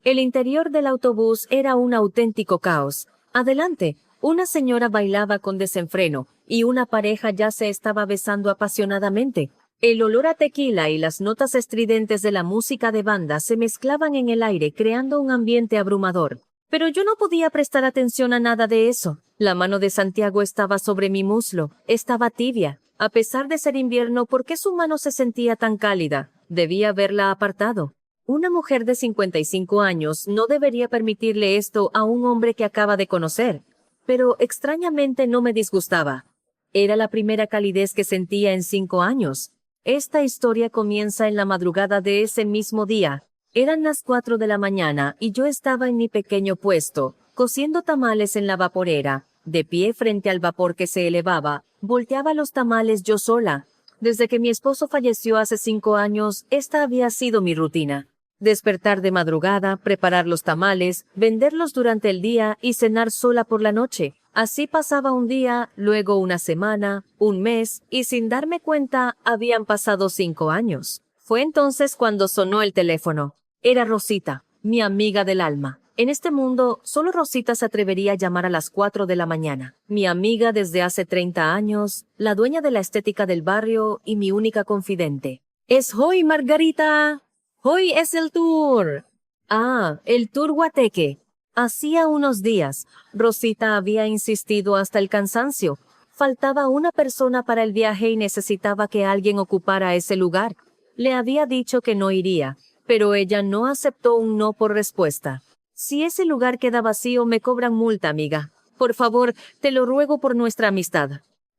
El interior del autobús era un auténtico caos. Adelante, una señora bailaba con desenfreno y una pareja ya se estaba besando apasionadamente. El olor a tequila y las notas estridentes de la música de banda se mezclaban en el aire creando un ambiente abrumador. Pero yo no podía prestar atención a nada de eso. La mano de Santiago estaba sobre mi muslo, estaba tibia. A pesar de ser invierno, ¿por qué su mano se sentía tan cálida? Debía haberla apartado. Una mujer de 55 años no debería permitirle esto a un hombre que acaba de conocer. Pero extrañamente no me disgustaba. Era la primera calidez que sentía en 5 años. Esta historia comienza en la madrugada de ese mismo día. Eran las 4 de la mañana y yo estaba en mi pequeño puesto, cociendo tamales en la vaporera. De pie frente al vapor que se elevaba, volteaba los tamales yo sola. Desde que mi esposo falleció hace 5 años, esta había sido mi rutina. Despertar de madrugada, preparar los tamales, venderlos durante el día y cenar sola por la noche. Así pasaba un día, luego una semana, un mes, y sin darme cuenta, habían pasado 5 años. Fue entonces cuando sonó el teléfono. Era Rosita, mi amiga del alma. En este mundo, solo Rosita se atrevería a llamar a las 4 de la mañana. Mi amiga desde hace 30 años, la dueña de la estética del barrio y mi única confidente. ¡Es hoy, Margarita! ¡Hoy es el tour! Ah, el tour Guateque. Hacía unos días, Rosita había insistido hasta el cansancio. Faltaba una persona para el viaje y necesitaba que alguien ocupara ese lugar. Le había dicho que no iría, pero ella no aceptó un no por respuesta. Si ese lugar queda vacío, me cobran multa, amiga. Por favor, te lo ruego por nuestra amistad.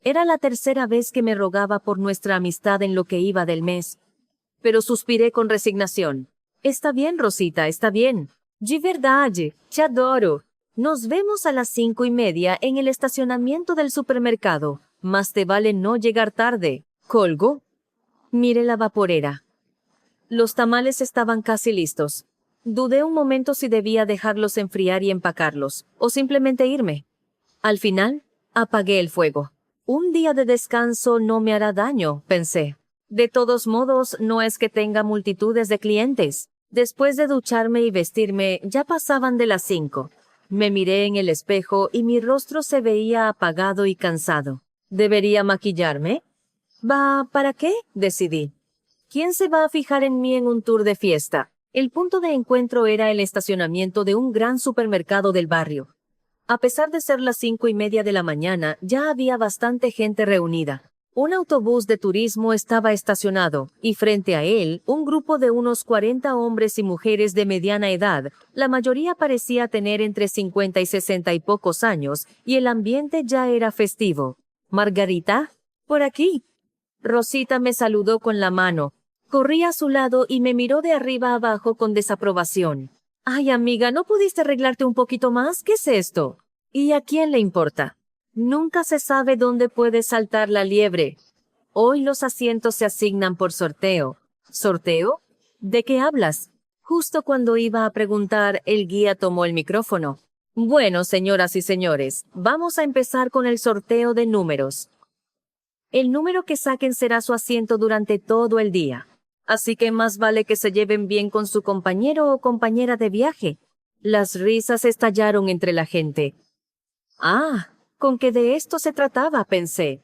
Era la tercera vez que me rogaba por nuestra amistad en lo que iba del mes. Pero suspiré con resignación. Está bien, Rosita, está bien. De verdade, te adoro. Nos vemos a las 5:30 en el estacionamiento del supermercado. Más te vale no llegar tarde. ¿Colgo? Miré la vaporera. Los tamales estaban casi listos. Dudé un momento si debía dejarlos enfriar y empacarlos, o simplemente irme. Al final, apagué el fuego. Un día de descanso no me hará daño, pensé. De todos modos, no es que tenga multitudes de clientes. Después de ducharme y vestirme, ya pasaban de las 5. Me miré en el espejo y mi rostro se veía apagado y cansado. ¿Debería maquillarme? ¿Para qué? Decidí. ¿Quién se va a fijar en mí en un tour de fiesta? El punto de encuentro era el estacionamiento de un gran supermercado del barrio. A pesar de ser las 5:30 de la mañana, ya había bastante gente reunida. Un autobús de turismo estaba estacionado, y frente a él, un grupo de unos 40 hombres y mujeres de mediana edad. La mayoría parecía tener entre 50 y 60 y pocos años, y el ambiente ya era festivo. ¿Margarita? Por aquí. Rosita me saludó con la mano. Corrí a su lado y me miró de arriba abajo con desaprobación. Ay, amiga, ¿no pudiste arreglarte un poquito más? ¿Qué es esto? ¿Y a quién le importa? Nunca se sabe dónde puede saltar la liebre. Hoy los asientos se asignan por sorteo. ¿Sorteo? ¿De qué hablas? Justo cuando iba a preguntar, el guía tomó el micrófono. Bueno, señoras y señores, vamos a empezar con el sorteo de números. El número que saquen será su asiento durante todo el día. Así que más vale que se lleven bien con su compañero o compañera de viaje. Las risas estallaron entre la gente. Ah, con que de esto se trataba, pensé.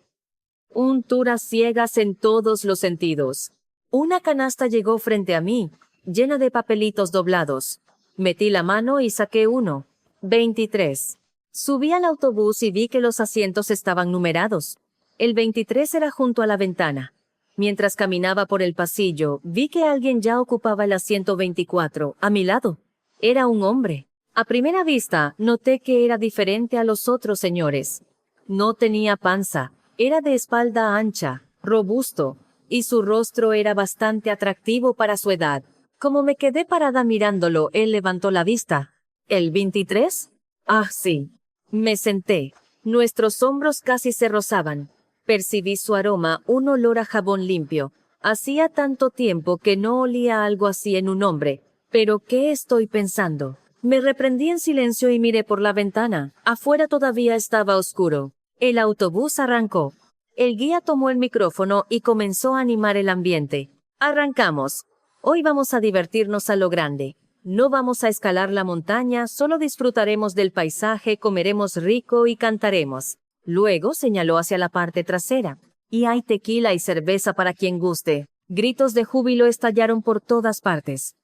Un tour a ciegas en todos los sentidos. Una canasta llegó frente a mí, llena de papelitos doblados. Metí la mano y saqué uno. 23. Subí al autobús y vi que los asientos estaban numerados. El 23 era junto a la ventana. Mientras caminaba por el pasillo, vi que alguien ya ocupaba el asiento 24, a mi lado. Era un hombre. A primera vista, noté que era diferente a los otros señores. No tenía panza, era de espalda ancha, robusto, y su rostro era bastante atractivo para su edad. Como me quedé parada mirándolo, él levantó la vista. ¿El 23? Ah, sí. Me senté. Nuestros hombros casi se rozaban. Percibí su aroma, un olor a jabón limpio. Hacía tanto tiempo que no olía algo así en un hombre. ¿Pero qué estoy pensando? Me reprendí en silencio y miré por la ventana. Afuera todavía estaba oscuro. El autobús arrancó. El guía tomó el micrófono y comenzó a animar el ambiente. Arrancamos. Hoy vamos a divertirnos a lo grande. No vamos a escalar la montaña, solo disfrutaremos del paisaje, comeremos rico y cantaremos. Luego señaló hacia la parte trasera. Y hay tequila y cerveza para quien guste. Gritos de júbilo estallaron por todas partes.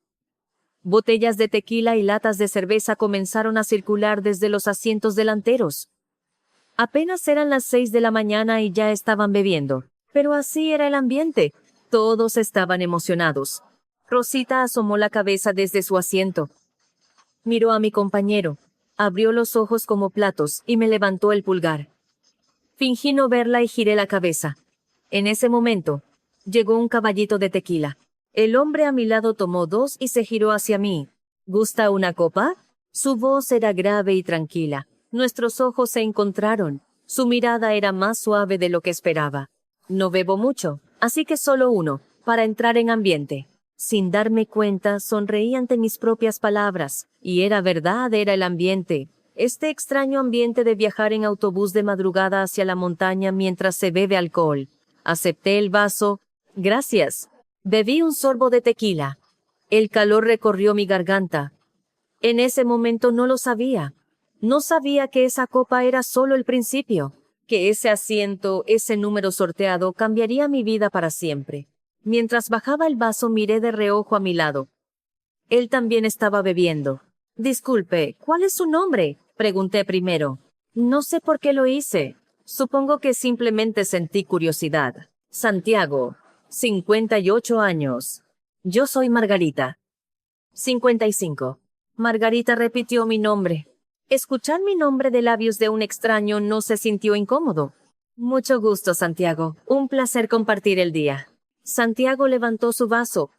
Botellas de tequila y latas de cerveza comenzaron a circular desde los asientos delanteros. Apenas eran las 6 de la mañana y ya estaban bebiendo. Pero así era el ambiente. Todos estaban emocionados. Rosita asomó la cabeza desde su asiento. Miró a mi compañero. Abrió los ojos como platos y me levantó el pulgar. Fingí no verla y giré la cabeza. En ese momento, llegó un caballito de tequila. El hombre a mi lado tomó 2 y se giró hacia mí. ¿Gusta una copa? Su voz era grave y tranquila. Nuestros ojos se encontraron. Su mirada era más suave de lo que esperaba. No bebo mucho, así que solo uno, para entrar en ambiente. Sin darme cuenta, sonreí ante mis propias palabras. Y era verdad, era el ambiente. Este extraño ambiente de viajar en autobús de madrugada hacia la montaña mientras se bebe alcohol. Acepté el vaso. Gracias. Bebí un sorbo de tequila. El calor recorrió mi garganta. En ese momento no lo sabía. No sabía que esa copa era solo el principio, que ese asiento, ese número sorteado cambiaría mi vida para siempre. Mientras bajaba el vaso miré de reojo a mi lado. Él también estaba bebiendo. Disculpe, ¿cuál es su nombre? Pregunté primero. No sé por qué lo hice. Supongo que simplemente sentí curiosidad. Santiago, 58 años. Yo soy Margarita. 55. Margarita repitió mi nombre. Escuchar mi nombre de labios de un extraño no se sintió incómodo. Mucho gusto, Santiago. Un placer compartir el día. Santiago levantó su vaso.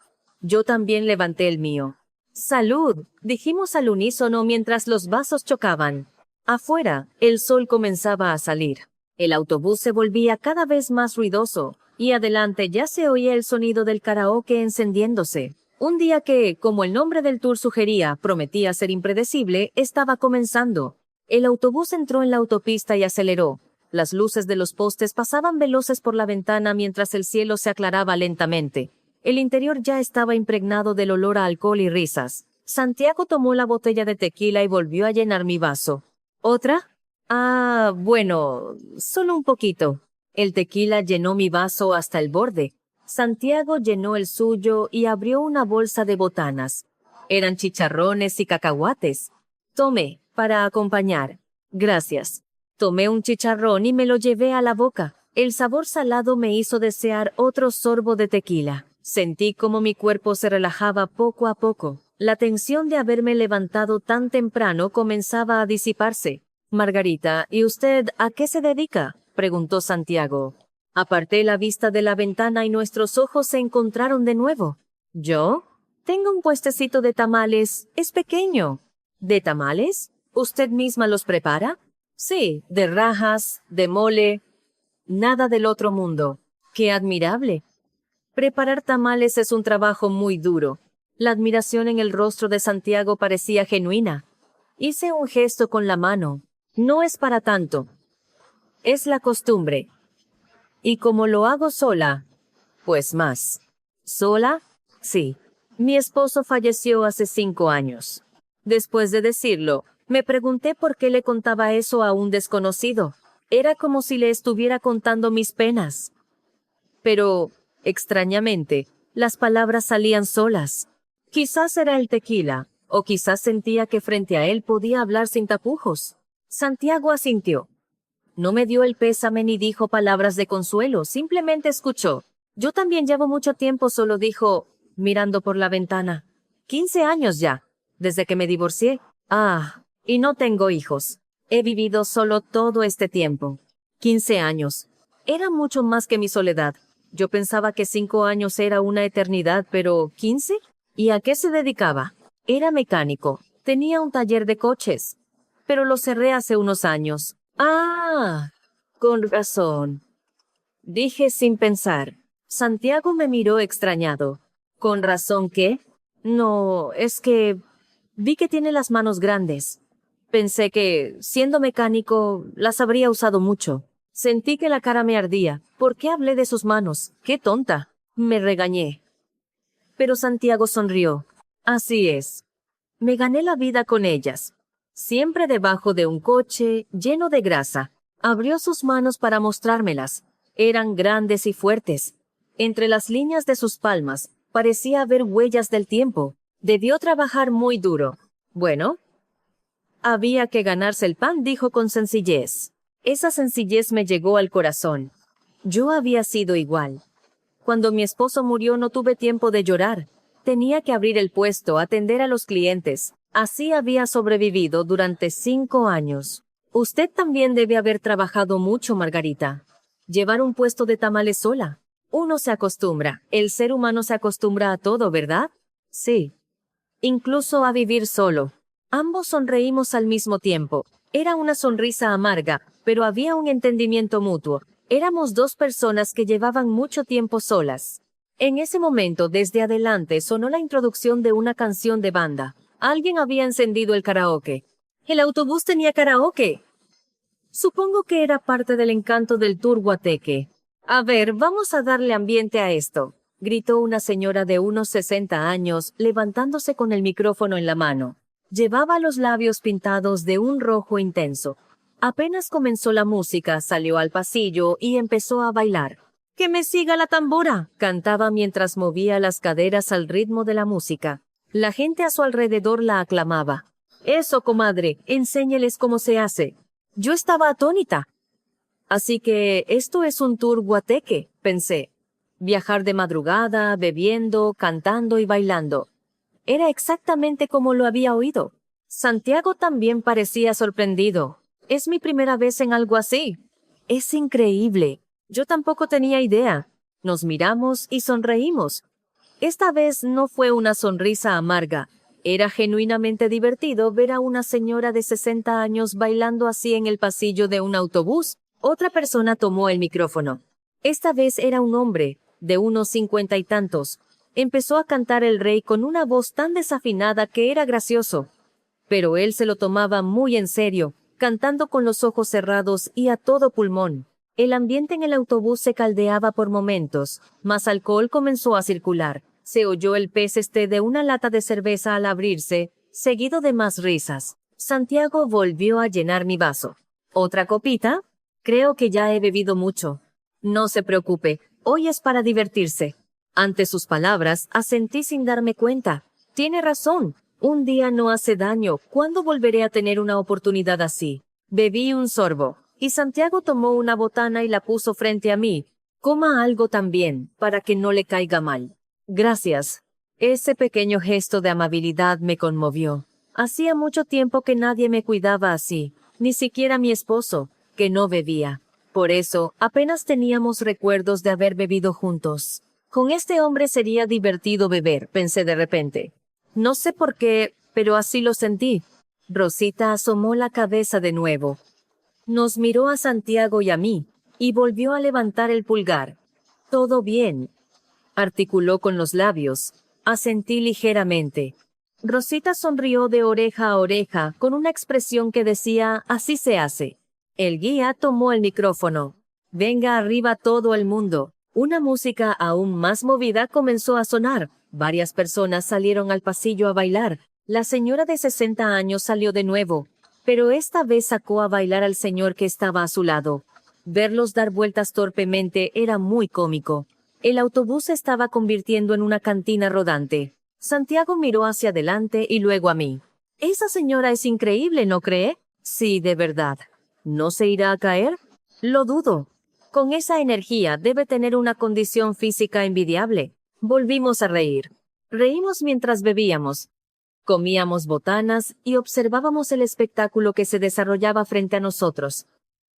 Yo también levanté el mío. ¡Salud!, dijimos al unísono mientras los vasos chocaban. Afuera, el sol comenzaba a salir. El autobús se volvía cada vez más ruidoso, y adelante ya se oía el sonido del karaoke encendiéndose. Un día que, como el nombre del tour sugería, prometía ser impredecible, estaba comenzando. El autobús entró en la autopista y aceleró. Las luces de los postes pasaban veloces por la ventana mientras el cielo se aclaraba lentamente. El interior ya estaba impregnado del olor a alcohol y risas. Santiago tomó la botella de tequila y volvió a llenar mi vaso. ¿Otra? Ah, bueno, solo un poquito. El tequila llenó mi vaso hasta el borde. Santiago llenó el suyo y abrió una bolsa de botanas. Eran chicharrones y cacahuates. Tomé, para acompañar. Gracias. Tomé un chicharrón y me lo llevé a la boca. El sabor salado me hizo desear otro sorbo de tequila. Sentí como mi cuerpo se relajaba poco a poco. La tensión de haberme levantado tan temprano comenzaba a disiparse. Margarita, ¿y usted a qué se dedica?, preguntó Santiago. Aparté la vista de la ventana y nuestros ojos se encontraron de nuevo. ¿Yo? Tengo un puestecito de tamales. Es pequeño. ¿De tamales? ¿Usted misma los prepara? Sí, de rajas, de mole. Nada del otro mundo. ¡Qué admirable! Preparar tamales es un trabajo muy duro. La admiración en el rostro de Santiago parecía genuina. Hice un gesto con la mano. No es para tanto. Es la costumbre. Y como lo hago sola, pues más. ¿Sola? Sí. Mi esposo falleció hace 5 años. Después de decirlo, me pregunté por qué le contaba eso a un desconocido. Era como si le estuviera contando mis penas. Pero, extrañamente, las palabras salían solas. Quizás era el tequila, o quizás sentía que frente a él podía hablar sin tapujos. Santiago asintió. No me dio el pésame ni dijo palabras de consuelo, simplemente escuchó. Yo también llevo mucho tiempo, solo dijo, mirando por la ventana. 15 años ya, desde que me divorcié. Ah, y no tengo hijos. He vivido solo todo este tiempo. 15 años. Era mucho más que mi soledad. Yo pensaba que 5 años era una eternidad, pero ¿15? ¿Y a qué se dedicaba? Era mecánico. Tenía un taller de coches. Pero lo cerré hace unos años. Ah, con razón. Dije sin pensar. Santiago me miró extrañado. ¿Con razón qué? No, es que vi que tiene las manos grandes. Pensé que, siendo mecánico, las habría usado mucho. Sentí que la cara me ardía. ¿Por qué hablé de sus manos? ¡Qué tonta! Me regañé. Pero Santiago sonrió. Así es. Me gané la vida con ellas. Siempre debajo de un coche lleno de grasa. Abrió sus manos para mostrármelas. Eran grandes y fuertes. Entre las líneas de sus palmas parecía haber huellas del tiempo. Debió trabajar muy duro. Bueno, había que ganarse el pan, dijo con sencillez. Esa sencillez me llegó al corazón. Yo había sido igual. Cuando mi esposo murió no tuve tiempo de llorar. Tenía que abrir el puesto, atender a los clientes. Así había sobrevivido durante 5 años. Usted también debe haber trabajado mucho, Margarita. Llevar un puesto de tamales sola. Uno se acostumbra. El ser humano se acostumbra a todo, ¿verdad? Sí. Incluso a vivir solo. Ambos sonreímos al mismo tiempo. Era una sonrisa amarga, pero había un entendimiento mutuo. Éramos 2 personas que llevaban mucho tiempo solas. En ese momento, desde adelante, sonó la introducción de una canción de banda. Alguien había encendido el karaoke. ¡El autobús tenía karaoke! Supongo que era parte del encanto del Tour Guateque. A ver, vamos a darle ambiente a esto, gritó una señora de unos 60 años, levantándose con el micrófono en la mano. Llevaba los labios pintados de un rojo intenso. Apenas comenzó la música, salió al pasillo y empezó a bailar. ¡Que me siga la tambora!, cantaba mientras movía las caderas al ritmo de la música. La gente a su alrededor la aclamaba. «Eso, comadre, enséñeles cómo se hace». Yo estaba atónita. Así que esto es un tour guateque, pensé. Viajar de madrugada, bebiendo, cantando y bailando. Era exactamente como lo había oído. Santiago también parecía sorprendido. Es mi primera vez en algo así. Es increíble. Yo tampoco tenía idea. Nos miramos y sonreímos. Esta vez no fue una sonrisa amarga. Era genuinamente divertido ver a una señora de 60 años bailando así en el pasillo de un autobús. Otra persona tomó el micrófono. Esta vez era un hombre, de unos 50 y tantos. Empezó a cantar El Rey con una voz tan desafinada que era gracioso. Pero él se lo tomaba muy en serio, cantando con los ojos cerrados y a todo pulmón. El ambiente en el autobús se caldeaba por momentos. Más alcohol comenzó a circular. Se oyó el péseste de una lata de cerveza al abrirse, seguido de más risas. Santiago volvió a llenar mi vaso. ¿Otra copita? Creo que ya he bebido mucho. No se preocupe, hoy es para divertirse. Ante sus palabras, asentí sin darme cuenta. Tiene razón. Un día no hace daño. ¿Cuándo volveré a tener una oportunidad así? Bebí un sorbo, y Santiago tomó una botana y la puso frente a mí. Coma algo también, para que no le caiga mal. Gracias. Ese pequeño gesto de amabilidad me conmovió. Hacía mucho tiempo que nadie me cuidaba así, ni siquiera mi esposo, que no bebía. Por eso, apenas teníamos recuerdos de haber bebido juntos. Con este hombre sería divertido beber, pensé de repente. No sé por qué, pero así lo sentí. Rosita asomó la cabeza de nuevo. Nos miró a Santiago y a mí, y volvió a levantar el pulgar. «Todo bien», articuló con los labios. Asentí ligeramente. Rosita sonrió de oreja a oreja, con una expresión que decía, «Así se hace». El guía tomó el micrófono. «Venga arriba todo el mundo». Una música aún más movida comenzó a sonar. Varias personas salieron al pasillo a bailar. La señora de 60 años salió de nuevo, pero esta vez sacó a bailar al señor que estaba a su lado. Verlos dar vueltas torpemente era muy cómico. El autobús se estaba convirtiendo en una cantina rodante. Santiago miró hacia adelante y luego a mí. «Esa señora es increíble, ¿no cree?» «Sí, de verdad». «¿No se irá a caer?» «Lo dudo. Con esa energía debe tener una condición física envidiable». Volvimos a reír. Reímos mientras bebíamos. Comíamos botanas y observábamos el espectáculo que se desarrollaba frente a nosotros.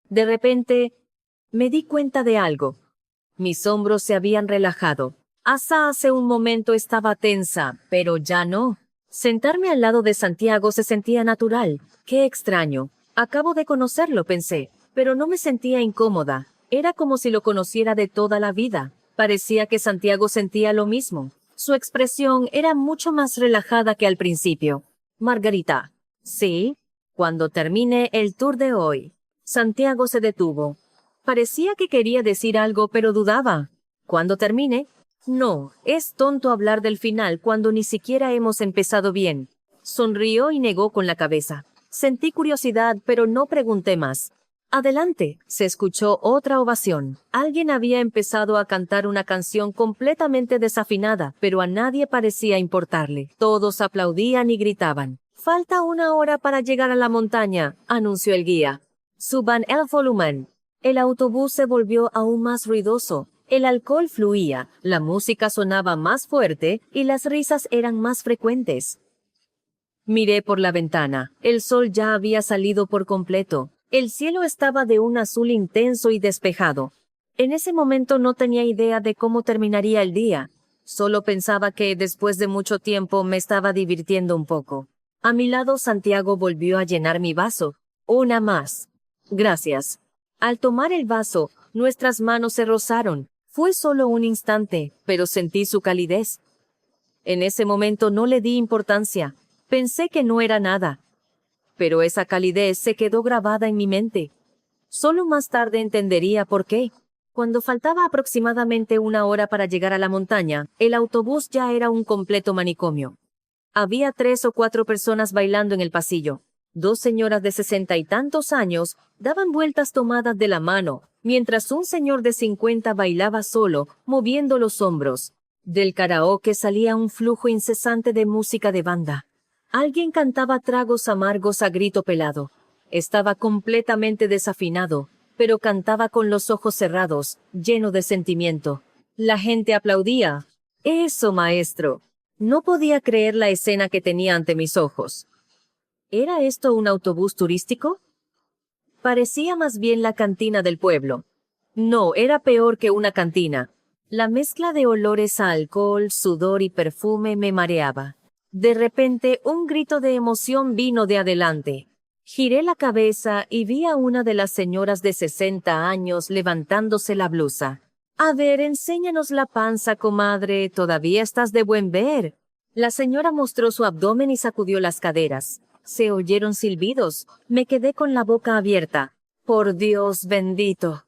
De repente, me di cuenta de algo. Mis hombros se habían relajado. Hasta hace un momento estaba tensa, pero ya no. Sentarme al lado de Santiago se sentía natural. ¡Qué extraño! Acabo de conocerlo, pensé, pero no me sentía incómoda. Era como si lo conociera de toda la vida. Parecía que Santiago sentía lo mismo. Su expresión era mucho más relajada que al principio. «Margarita». «Sí». «Cuando termine el tour de hoy». Santiago se detuvo. Parecía que quería decir algo, pero dudaba. «¿Cuándo termine?» «No, es tonto hablar del final cuando ni siquiera hemos empezado bien». Sonrió y negó con la cabeza. Sentí curiosidad, pero no pregunté más. Adelante, se escuchó otra ovación. Alguien había empezado a cantar una canción completamente desafinada, pero a nadie parecía importarle. Todos aplaudían y gritaban. Falta 1 hora para llegar a la montaña, anunció el guía. Suban el volumen. El autobús se volvió aún más ruidoso. El alcohol fluía, la música sonaba más fuerte y las risas eran más frecuentes. Miré por la ventana. El sol ya había salido por completo. El cielo estaba de un azul intenso y despejado. En ese momento no tenía idea de cómo terminaría el día. Solo pensaba que después de mucho tiempo me estaba divirtiendo un poco. A mi lado Santiago volvió a llenar mi vaso. Una más. Gracias. Al tomar el vaso, nuestras manos se rozaron. Fue solo un instante, pero sentí su calidez. En ese momento no le di importancia. Pensé que no era nada. Pero esa calidez se quedó grabada en mi mente. Solo más tarde entendería por qué. Cuando faltaba aproximadamente 1 hora para llegar a la montaña, el autobús ya era un completo manicomio. Había 3 o 4 personas bailando en el pasillo. 2 señoras de 60 y tantos años daban vueltas tomadas de la mano, mientras un señor de 50 bailaba solo, moviendo los hombros. Del karaoke salía un flujo incesante de música de banda. Alguien cantaba tragos amargos a grito pelado. Estaba completamente desafinado, pero cantaba con los ojos cerrados, lleno de sentimiento. La gente aplaudía. ¡Eso, maestro! No podía creer la escena que tenía ante mis ojos. ¿Era esto un autobús turístico? Parecía más bien la cantina del pueblo. No, era peor que una cantina. La mezcla de olores a alcohol, sudor y perfume me mareaba. De repente, un grito de emoción vino de adelante. Giré la cabeza y vi a una de las señoras de 60 años levantándose la blusa. A ver, enséñanos la panza, comadre, todavía estás de buen ver. La señora mostró su abdomen y sacudió las caderas. Se oyeron silbidos. Me quedé con la boca abierta. Por Dios bendito.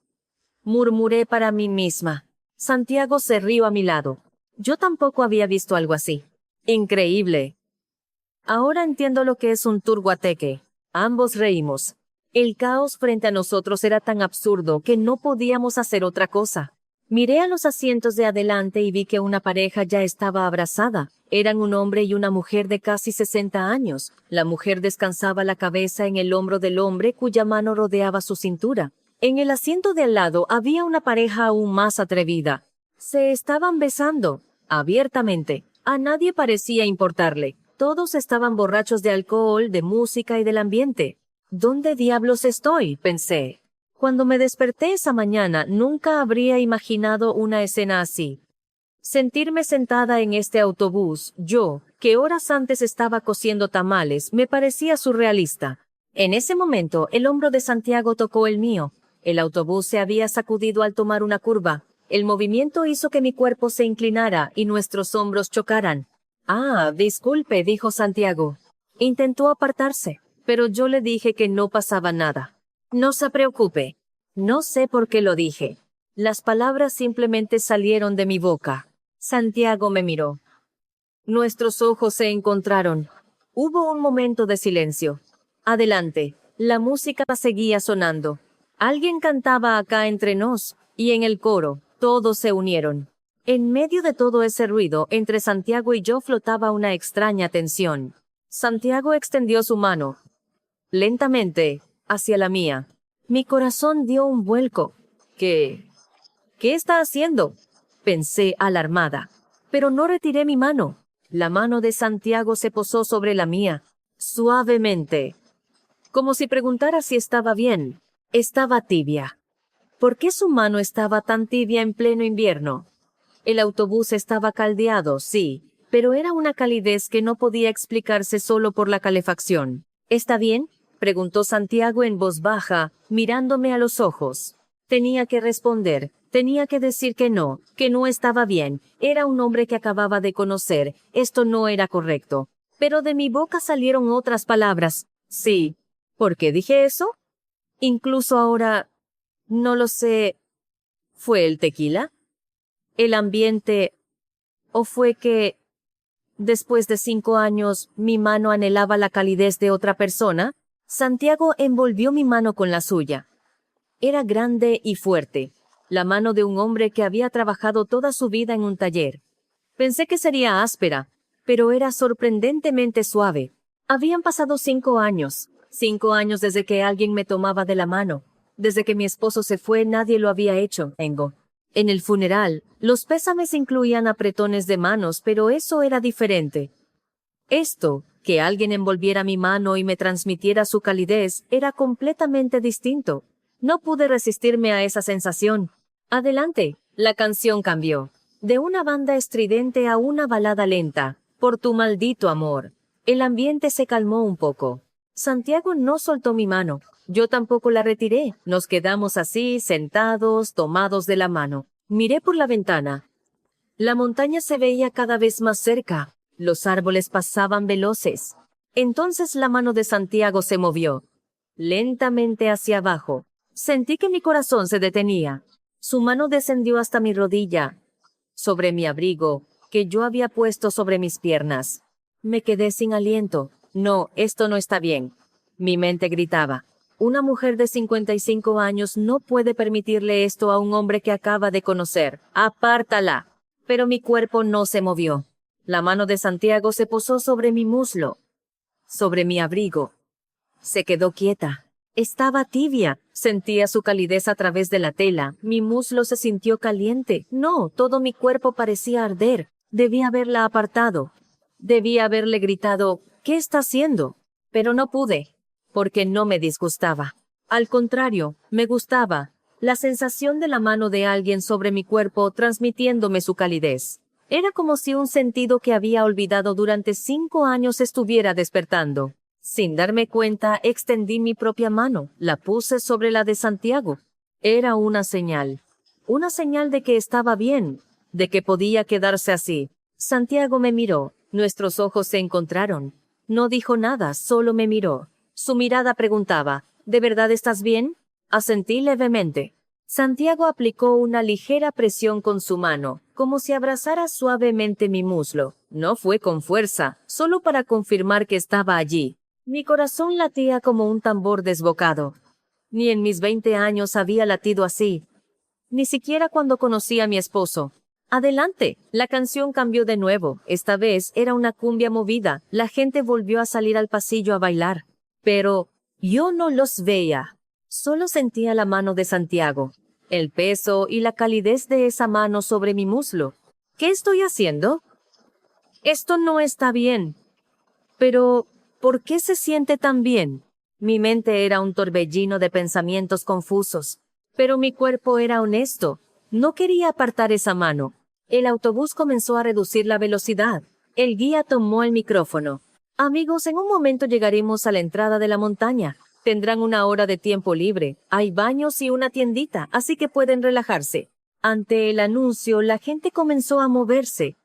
Murmuré para mí misma. Santiago se rió a mi lado. Yo tampoco había visto algo así. Increíble. Ahora entiendo lo que es un tour guateque. Ambos reímos. El caos frente a nosotros era tan absurdo que no podíamos hacer otra cosa. Miré a los asientos de adelante y vi que una pareja ya estaba abrazada. Eran un hombre y una mujer de casi 60 años. La mujer descansaba la cabeza en el hombro del hombre cuya mano rodeaba su cintura. En el asiento de al lado había una pareja aún más atrevida. Se estaban besando, abiertamente. A nadie parecía importarle. Todos estaban borrachos de alcohol, de música y del ambiente. ¿Dónde diablos estoy?, pensé. Cuando me desperté esa mañana, nunca habría imaginado una escena así. Sentirme sentada en este autobús, yo, que horas antes estaba cociendo tamales, me parecía surrealista. En ese momento, el hombro de Santiago tocó el mío. El autobús se había sacudido al tomar una curva. El movimiento hizo que mi cuerpo se inclinara y nuestros hombros chocaran. Ah, disculpe, dijo Santiago. Intentó apartarse, pero yo le dije que no pasaba nada. No se preocupe. No sé por qué lo dije. Las palabras simplemente salieron de mi boca. Santiago me miró. Nuestros ojos se encontraron. Hubo un momento de silencio. Adelante, la música seguía sonando. Alguien cantaba acá entre nos, y en el coro, todos se unieron. En medio de todo ese ruido, entre Santiago y yo flotaba una extraña tensión. Santiago extendió su mano, lentamente, hacia la mía. Mi corazón dio un vuelco. ¿Qué está haciendo?, pensé alarmada. Pero no retiré mi mano. La mano de Santiago se posó sobre la mía, suavemente, como si preguntara si estaba bien. Estaba tibia. ¿Por qué su mano estaba tan tibia en pleno invierno? El autobús estaba caldeado, sí, pero era una calidez que no podía explicarse solo por la calefacción. ¿Está bien?, preguntó Santiago en voz baja, mirándome a los ojos. Tenía que responder, tenía que decir que no estaba bien. Era un hombre que acababa de conocer. Esto no era correcto. Pero de mi boca salieron otras palabras. Sí. ¿Por qué dije eso? Incluso ahora, no lo sé. ¿Fue el tequila? ¿El ambiente? ¿O fue que Después de 5 años, mi mano anhelaba la calidez de otra persona. Santiago envolvió mi mano con la suya. Era grande y fuerte, la mano de un hombre que había trabajado toda su vida en un taller. Pensé que sería áspera, pero era sorprendentemente suave. Habían pasado 5 años, 5 años desde que alguien me tomaba de la mano. Desde que mi esposo se fue, nadie lo había hecho, Engo. En el funeral, los pésames incluían apretones de manos, pero eso era diferente. Esto, que alguien envolviera mi mano y me transmitiera su calidez, era completamente distinto. No pude resistirme a esa sensación. Adelante, la canción cambió. De una banda estridente a una balada lenta, por tu maldito amor. El ambiente se calmó un poco. Santiago no soltó mi mano. Yo tampoco la retiré. Nos quedamos así, sentados, tomados de la mano. Miré por la ventana. La montaña se veía cada vez más cerca. Los árboles pasaban veloces. Entonces la mano de Santiago se movió. Lentamente hacia abajo. Sentí que mi corazón se detenía. Su mano descendió hasta mi rodilla, sobre mi abrigo, que yo había puesto sobre mis piernas. Me quedé sin aliento. No, esto no está bien. Mi mente gritaba. Una mujer de 55 años no puede permitirle esto a un hombre que acaba de conocer. ¡Apártala! Pero mi cuerpo no se movió. La mano de Santiago se posó sobre mi muslo, sobre mi abrigo. Se quedó quieta. Estaba tibia. Sentía su calidez a través de la tela. Mi muslo se sintió caliente. No, todo mi cuerpo parecía arder. Debí haberla apartado. Debí haberle gritado, ¿qué está haciendo? Pero no pude, porque no me disgustaba. Al contrario, me gustaba. La sensación de la mano de alguien sobre mi cuerpo transmitiéndome su calidez. Era como si un sentido que había olvidado durante 5 años estuviera despertando. Sin darme cuenta, extendí mi propia mano, la puse sobre la de Santiago. Era una señal de que estaba bien, de que podía quedarse así. Santiago me miró, nuestros ojos se encontraron. No dijo nada, solo me miró. Su mirada preguntaba, ¿de verdad estás bien? Asentí levemente. Santiago aplicó una ligera presión con su mano, como si abrazara suavemente mi muslo. No fue con fuerza, solo para confirmar que estaba allí. Mi corazón latía como un tambor desbocado. Ni en mis 20 años había latido así. Ni siquiera cuando conocí a mi esposo. Adelante, la canción cambió de nuevo. Esta vez era una cumbia movida. La gente volvió a salir al pasillo a bailar. Pero yo no los veía. Solo sentía la mano de Santiago, el peso y la calidez de esa mano sobre mi muslo. ¿Qué estoy haciendo? Esto no está bien. Pero, ¿por qué se siente tan bien? Mi mente era un torbellino de pensamientos confusos, pero mi cuerpo era honesto. No quería apartar esa mano. El autobús comenzó a reducir la velocidad. El guía tomó el micrófono. Amigos, en un momento llegaremos a la entrada de la montaña. Tendrán 1 hora de tiempo libre. Hay baños y una tiendita, así que pueden relajarse. Ante el anuncio, la gente comenzó a moverse.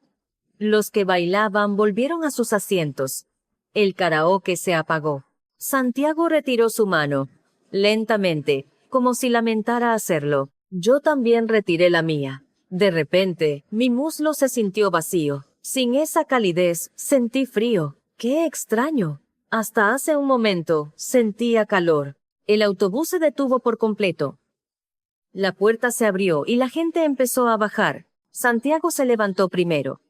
Los que bailaban volvieron a sus asientos. El karaoke se apagó. Santiago retiró su mano, lentamente, como si lamentara hacerlo. Yo también retiré la mía. De repente, mi muslo se sintió vacío. Sin esa calidez, sentí frío. ¡Qué extraño! Hasta hace un momento, sentía calor. El autobús se detuvo por completo. La puerta se abrió y la gente empezó a bajar. Santiago se levantó primero.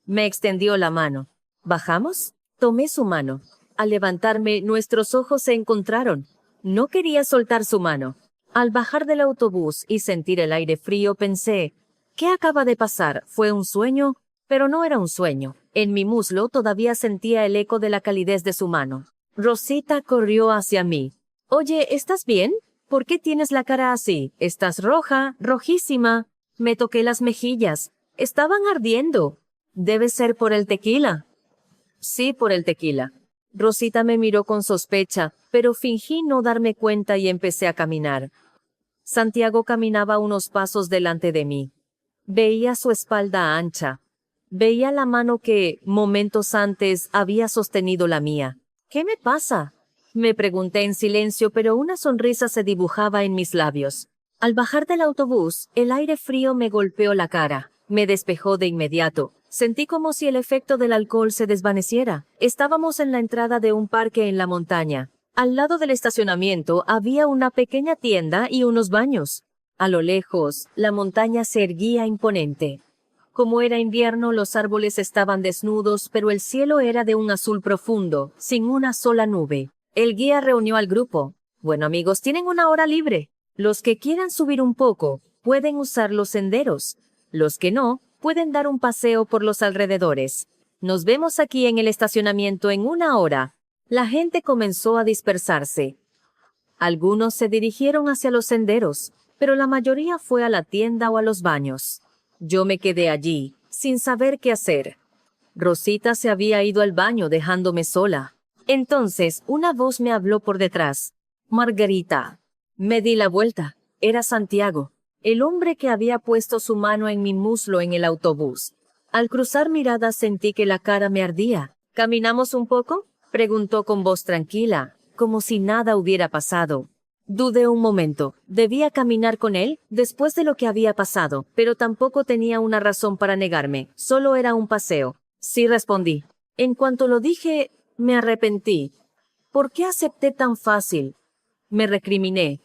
Me extendió la mano. ¿Bajamos? Tomé su mano. Al levantarme, nuestros ojos se encontraron. No quería soltar su mano. Al bajar del autobús y sentir el aire frío, pensé, ¿qué acaba de pasar? ¿Fue un sueño? Pero no era un sueño. En mi muslo todavía sentía el eco de la calidez de su mano. Rosita corrió hacia mí. Oye, ¿estás bien? ¿Por qué tienes la cara así? Estás roja, rojísima. Me toqué las mejillas. Estaban ardiendo. Debe ser por el tequila. Sí, por el tequila. Rosita me miró con sospecha, pero fingí no darme cuenta y empecé a caminar. Santiago caminaba unos pasos delante de mí. Veía su espalda ancha. Veía la mano que, momentos antes, había sostenido la mía. ¿Qué me pasa? Me pregunté en silencio, pero una sonrisa se dibujaba en mis labios. Al bajar del autobús, el aire frío me golpeó la cara. Me despejó de inmediato. Sentí como si el efecto del alcohol se desvaneciera. Estábamos en la entrada de un parque en la montaña. Al lado del estacionamiento había una pequeña tienda y unos baños. A lo lejos, la montaña se erguía imponente. Como era invierno, los árboles estaban desnudos, pero el cielo era de un azul profundo, sin una sola nube. El guía reunió al grupo. Bueno, amigos, tienen una hora libre. Los que quieran subir un poco, pueden usar los senderos. Los que no, pueden dar un paseo por los alrededores. Nos vemos aquí en el estacionamiento en una hora. La gente comenzó a dispersarse. Algunos se dirigieron hacia los senderos, pero la mayoría fue a la tienda o a los baños. Yo me quedé allí, sin saber qué hacer. Rosita se había ido al baño dejándome sola. Entonces, una voz me habló por detrás. Margarita. Me di la vuelta. Era Santiago, el hombre que había puesto su mano en mi muslo en el autobús. Al cruzar miradas sentí que la cara me ardía. ¿Caminamos un poco?, preguntó con voz tranquila, como si nada hubiera pasado. Dudé un momento. Debía caminar con él después de lo que había pasado, pero tampoco tenía una razón para negarme. Solo era un paseo. Sí, respondí. En cuanto lo dije, me arrepentí. ¿Por qué acepté tan fácil? Me recriminé,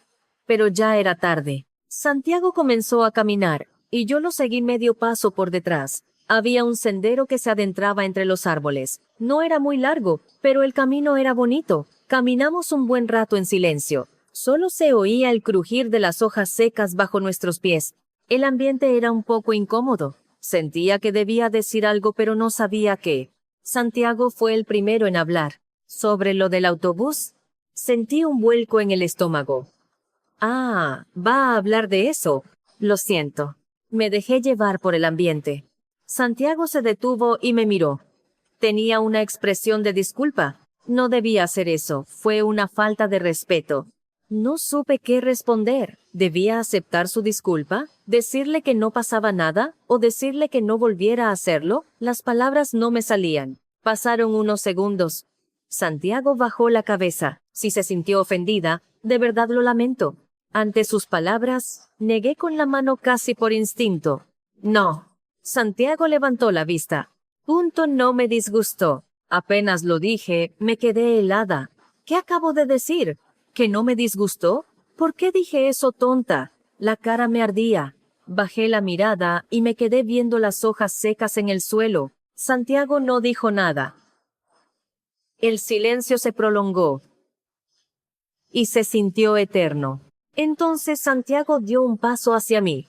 pero ya era tarde. Santiago comenzó a caminar, y yo lo seguí medio paso por detrás. Había un sendero que se adentraba entre los árboles. No era muy largo, pero el camino era bonito. Caminamos un buen rato en silencio. Solo se oía el crujir de las hojas secas bajo nuestros pies. El ambiente era un poco incómodo. Sentía que debía decir algo, pero no sabía qué. Santiago fue el primero en hablar. Sobre lo del autobús, sentí un vuelco en el estómago. Ah, ¿va a hablar de eso? Lo siento. Me dejé llevar por el ambiente. Santiago se detuvo y me miró. Tenía una expresión de disculpa. No debía hacer eso. Fue una falta de respeto. No supe qué responder. ¿Debía aceptar su disculpa? ¿Decirle que no pasaba nada? ¿O decirle que no volviera a hacerlo? Las palabras no me salían. Pasaron unos segundos. Santiago bajó la cabeza. Si se sintió ofendida, de verdad lo lamento. Ante sus palabras, negué con la mano casi por instinto. No. Santiago levantó la vista. No me disgustó. Apenas lo dije, me quedé helada. ¿Qué acabo de decir? ¿Que no me disgustó? ¿Por qué dije eso, tonta? La cara me ardía. Bajé la mirada y me quedé viendo las hojas secas en el suelo. Santiago no dijo nada. El silencio se prolongó y se sintió eterno. Entonces Santiago dio un paso hacia mí.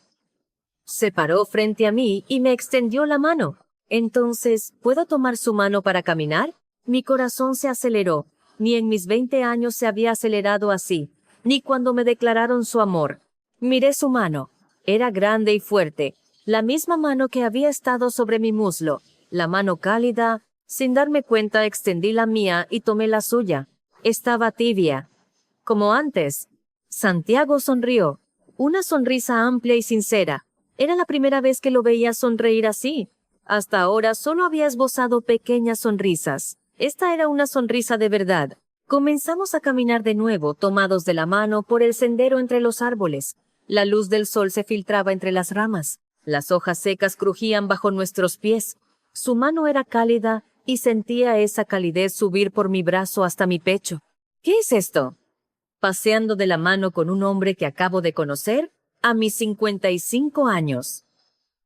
Se paró frente a mí y me extendió la mano. Entonces, ¿puedo tomar su mano para caminar? Mi corazón se aceleró. Ni en mis 20 años se había acelerado así, ni cuando me declararon su amor. Miré su mano. Era grande y fuerte, la misma mano que había estado sobre mi muslo, la mano cálida. Sin darme cuenta extendí la mía y tomé la suya. Estaba tibia. Como antes. Santiago sonrió. Una sonrisa amplia y sincera. Era la primera vez que lo veía sonreír así. Hasta ahora solo había esbozado pequeñas sonrisas. Esta era una sonrisa de verdad. Comenzamos a caminar de nuevo, tomados de la mano, por el sendero entre los árboles. La luz del sol se filtraba entre las ramas. Las hojas secas crujían bajo nuestros pies. Su mano era cálida y sentía esa calidez subir por mi brazo hasta mi pecho. ¿Qué es esto? Paseando de la mano con un hombre que acabo de conocer a mis 55 años.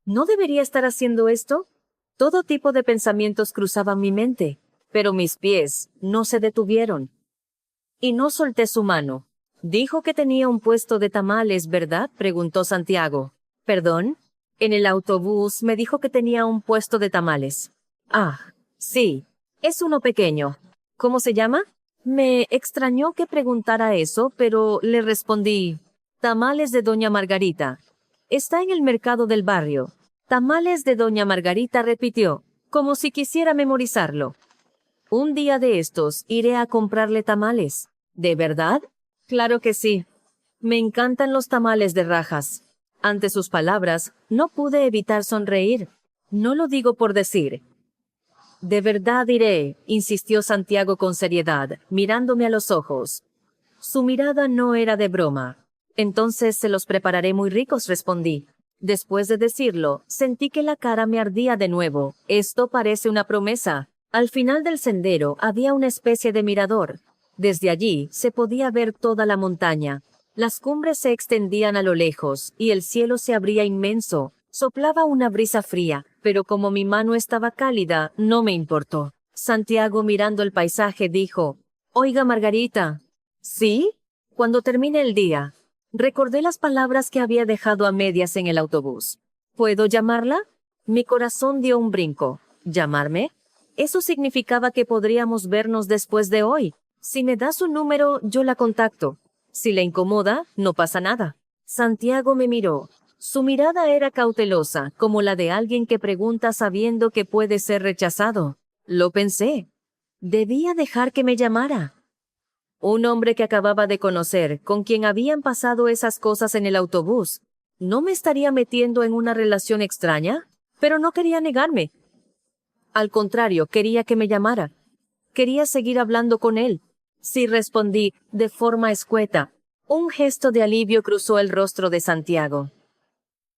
¿No debería estar haciendo esto? Todo tipo de pensamientos cruzaban mi mente, pero mis pies no se detuvieron. Y no solté su mano. Dijo que tenía un puesto de tamales, ¿verdad?, preguntó Santiago. ¿Perdón? En el autobús me dijo que tenía un puesto de tamales. Ah, sí, es uno pequeño. ¿Cómo se llama? Me extrañó que preguntara eso, pero le respondí, tamales de Doña Margarita. Está en el mercado del barrio. Tamales de Doña Margarita, repitió, como si quisiera memorizarlo. Un día de estos iré a comprarle tamales. ¿De verdad? Claro que sí. Me encantan los tamales de rajas. Ante sus palabras, no pude evitar sonreír. No lo digo por decir. De verdad iré, insistió Santiago con seriedad, mirándome a los ojos. Su mirada no era de broma. Entonces se los prepararé muy ricos, respondí. Después de decirlo, sentí que la cara me ardía de nuevo. Esto parece una promesa. Al final del sendero había una especie de mirador. Desde allí se podía ver toda la montaña. Las cumbres se extendían a lo lejos, y el cielo se abría inmenso. Soplaba una brisa fría, pero como mi mano estaba cálida, no me importó. Santiago, mirando el paisaje, dijo: «Oiga, Margarita». «¿Sí?» «Cuando termine el día». Recordé las palabras que había dejado a medias en el autobús. «¿Puedo llamarla?» Mi corazón dio un brinco. ¿Llamarme? Eso significaba que podríamos vernos después de hoy. Si me da su número, yo la contacto. Si le incomoda, no pasa nada. Santiago me miró. Su mirada era cautelosa, como la de alguien que pregunta sabiendo que puede ser rechazado. Lo pensé. Debía dejar que me llamara. Un hombre que acababa de conocer, con quien habían pasado esas cosas en el autobús. ¿No me estaría metiendo en una relación extraña? Pero no quería negarme. Al contrario, quería que me llamara. Quería seguir hablando con él. Sí, respondí, de forma escueta. Un gesto de alivio cruzó el rostro de Santiago.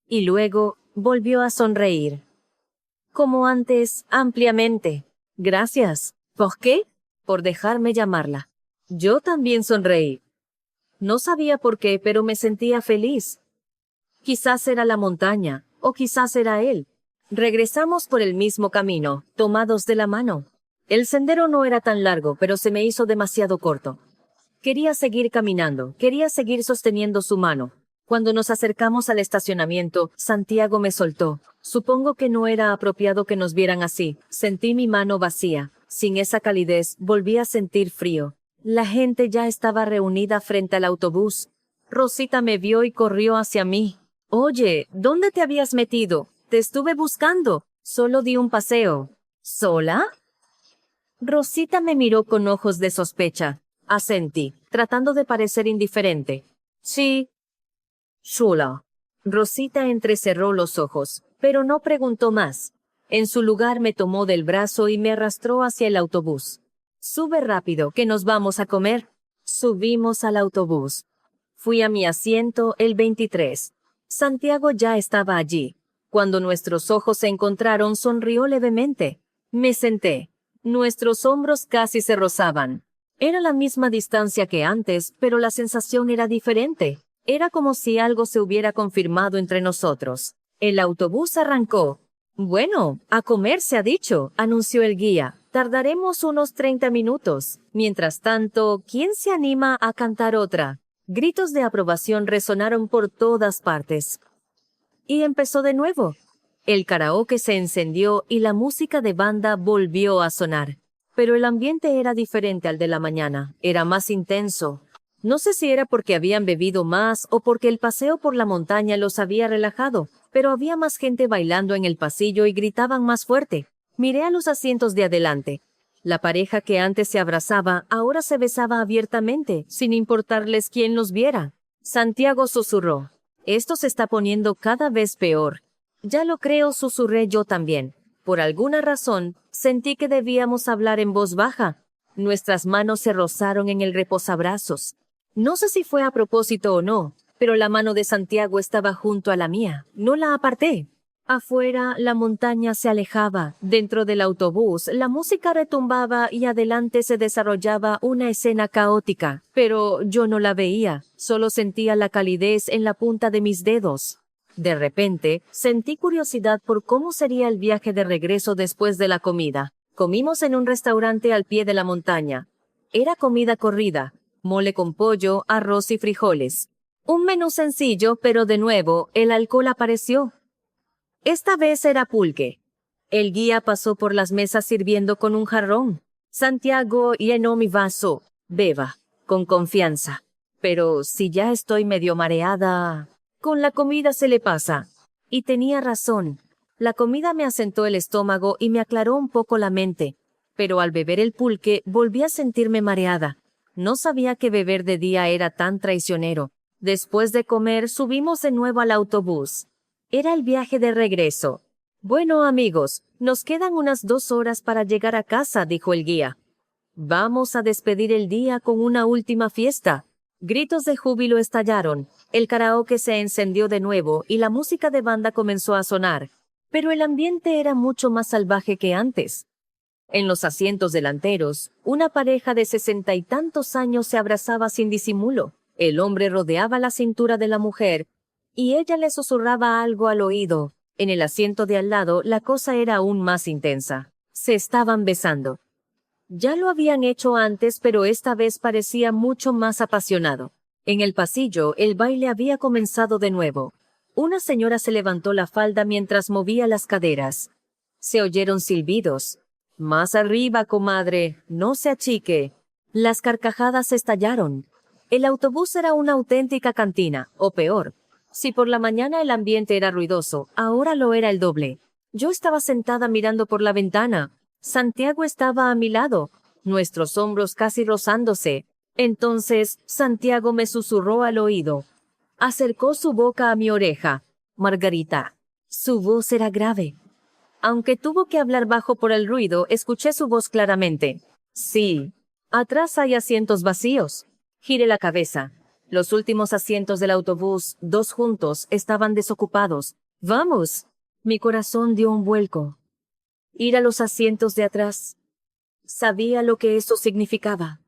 Y luego volvió a sonreír. Como antes, ampliamente. Gracias. ¿Por qué? Por dejarme llamarla. Yo también sonreí. No sabía por qué, pero me sentía feliz. Quizás era la montaña, o quizás era él. Regresamos por el mismo camino, tomados de la mano. El sendero no era tan largo, pero se me hizo demasiado corto. Quería seguir caminando, quería seguir sosteniendo su mano. Cuando nos acercamos al estacionamiento, Santiago me soltó. Supongo que no era apropiado que nos vieran así. Sentí mi mano vacía. Sin esa calidez, volví a sentir frío. La gente ya estaba reunida frente al autobús. Rosita me vio y corrió hacia mí. «Oye, ¿dónde te habías metido? Te estuve buscando. Solo di un paseo». «¿Sola?» Rosita me miró con ojos de sospecha. Asentí, tratando de parecer indiferente. «Sí». «Sola». Rosita entrecerró los ojos, pero no preguntó más. En su lugar me tomó del brazo y me arrastró hacia el autobús. «Sube rápido, que nos vamos a comer». Subimos al autobús. Fui a mi asiento, el 23. Santiago ya estaba allí. Cuando nuestros ojos se encontraron, sonrió levemente. Me senté. Nuestros hombros casi se rozaban. Era la misma distancia que antes, pero la sensación era diferente. Era como si algo se hubiera confirmado entre nosotros. El autobús arrancó. «Bueno, a comer se ha dicho», anunció el guía. «Tardaremos unos 30 minutos. Mientras tanto, ¿quién se anima a cantar otra?» Gritos de aprobación resonaron por todas partes. Y empezó de nuevo. El karaoke se encendió y la música de banda volvió a sonar. Pero el ambiente era diferente al de la mañana. Era más intenso. No sé si era porque habían bebido más o porque el paseo por la montaña los había relajado, pero había más gente bailando en el pasillo y gritaban más fuerte. Miré a los asientos de adelante. La pareja que antes se abrazaba ahora se besaba abiertamente, sin importarles quién los viera. Santiago susurró: «Esto se está poniendo cada vez peor». «Ya lo creo», susurré yo también. Por alguna razón, sentí que debíamos hablar en voz baja. Nuestras manos se rozaron en el reposabrazos. No sé si fue a propósito o no, pero la mano de Santiago estaba junto a la mía. No la aparté. Afuera, la montaña se alejaba. Dentro del autobús, la música retumbaba y adelante se desarrollaba una escena caótica. Pero yo no la veía, solo sentía la calidez en la punta de mis dedos. De repente, sentí curiosidad por cómo sería el viaje de regreso después de la comida. Comimos en un restaurante al pie de la montaña. Era comida corrida, mole con pollo, arroz y frijoles. Un menú sencillo, pero de nuevo, el alcohol apareció. Esta vez era pulque. El guía pasó por las mesas sirviendo con un jarrón. Santiago llenó mi vaso. «Beba, con confianza». Pero si ya estoy medio mareada, con la comida se le pasa. Y tenía razón. La comida me asentó el estómago y me aclaró un poco la mente. Pero al beber el pulque volví a sentirme mareada. No sabía que beber de día era tan traicionero. Después de comer subimos de nuevo al autobús. Era el viaje de regreso. «Bueno, amigos, nos quedan unas 2 horas para llegar a casa», dijo el guía. «Vamos a despedir el día con una última fiesta». Gritos de júbilo estallaron, el karaoke se encendió de nuevo y la música de banda comenzó a sonar, pero el ambiente era mucho más salvaje que antes. En los asientos delanteros, una pareja de 60 y tantos años se abrazaba sin disimulo. El hombre rodeaba la cintura de la mujer y ella le susurraba algo al oído. En el asiento de al lado, la cosa era aún más intensa. Se estaban besando. Ya lo habían hecho antes, pero esta vez parecía mucho más apasionado. En el pasillo, el baile había comenzado de nuevo. Una señora se levantó la falda mientras movía las caderas. Se oyeron silbidos. Más arriba, comadre, no se achique. Las carcajadas estallaron. El autobús era una auténtica cantina, o peor. Si por la mañana el ambiente era ruidoso, ahora lo era el doble. Yo estaba sentada mirando por la ventana. Santiago estaba a mi lado, nuestros hombros casi rozándose. Entonces, Santiago me susurró al oído. Acercó su boca a mi oreja. Margarita. Su voz era grave. Aunque tuvo que hablar bajo por el ruido, escuché su voz claramente. Sí. Atrás hay asientos vacíos. Giré la cabeza. Los últimos asientos del autobús, 2 juntos, estaban desocupados. ¡Vamos! Mi corazón dio un vuelco. Ir a los asientos de atrás. Sabía lo que eso significaba.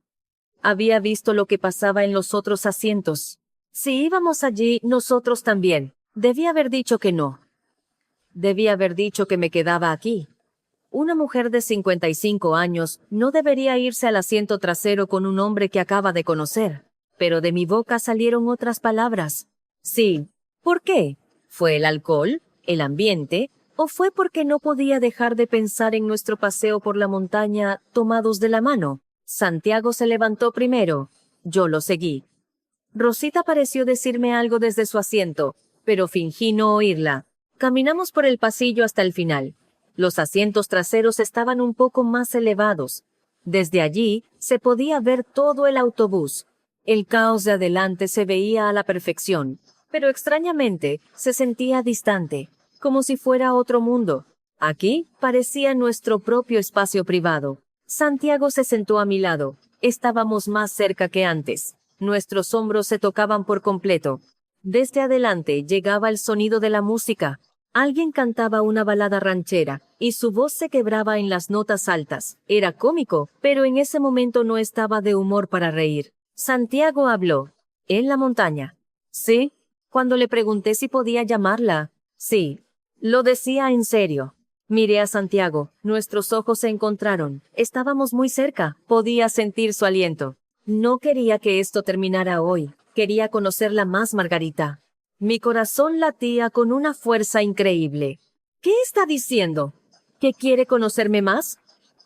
Había visto lo que pasaba en los otros asientos. Si íbamos allí, nosotros también. Debía haber dicho que no. Debía haber dicho que me quedaba aquí. Una mujer de 55 años no debería irse al asiento trasero con un hombre que acaba de conocer. Pero de mi boca salieron otras palabras. Sí. ¿Por qué? ¿Fue el alcohol? ¿El ambiente? ¿O fue porque no podía dejar de pensar en nuestro paseo por la montaña tomados de la mano? Santiago se levantó primero. Yo lo seguí. Rosita pareció decirme algo desde su asiento, pero fingí no oírla. Caminamos por el pasillo hasta el final. Los asientos traseros estaban un poco más elevados. Desde allí se podía ver todo el autobús. El caos de adelante se veía a la perfección, pero extrañamente se sentía distante, como si fuera otro mundo. Aquí parecía nuestro propio espacio privado. Santiago se sentó a mi lado. Estábamos más cerca que antes. Nuestros hombros se tocaban por completo. Desde adelante llegaba el sonido de la música. Alguien cantaba una balada ranchera, y su voz se quebraba en las notas altas. Era cómico, pero en ese momento no estaba de humor para reír. Santiago habló. ¿En la montaña? Sí. Cuando le pregunté si podía llamarla. Sí. Lo decía en serio. Miré a Santiago. Nuestros ojos se encontraron. Estábamos muy cerca. Podía sentir su aliento. No quería que esto terminara hoy. Quería conocerla más, Margarita. Mi corazón latía con una fuerza increíble. ¿Qué está diciendo? ¿Que quiere conocerme más?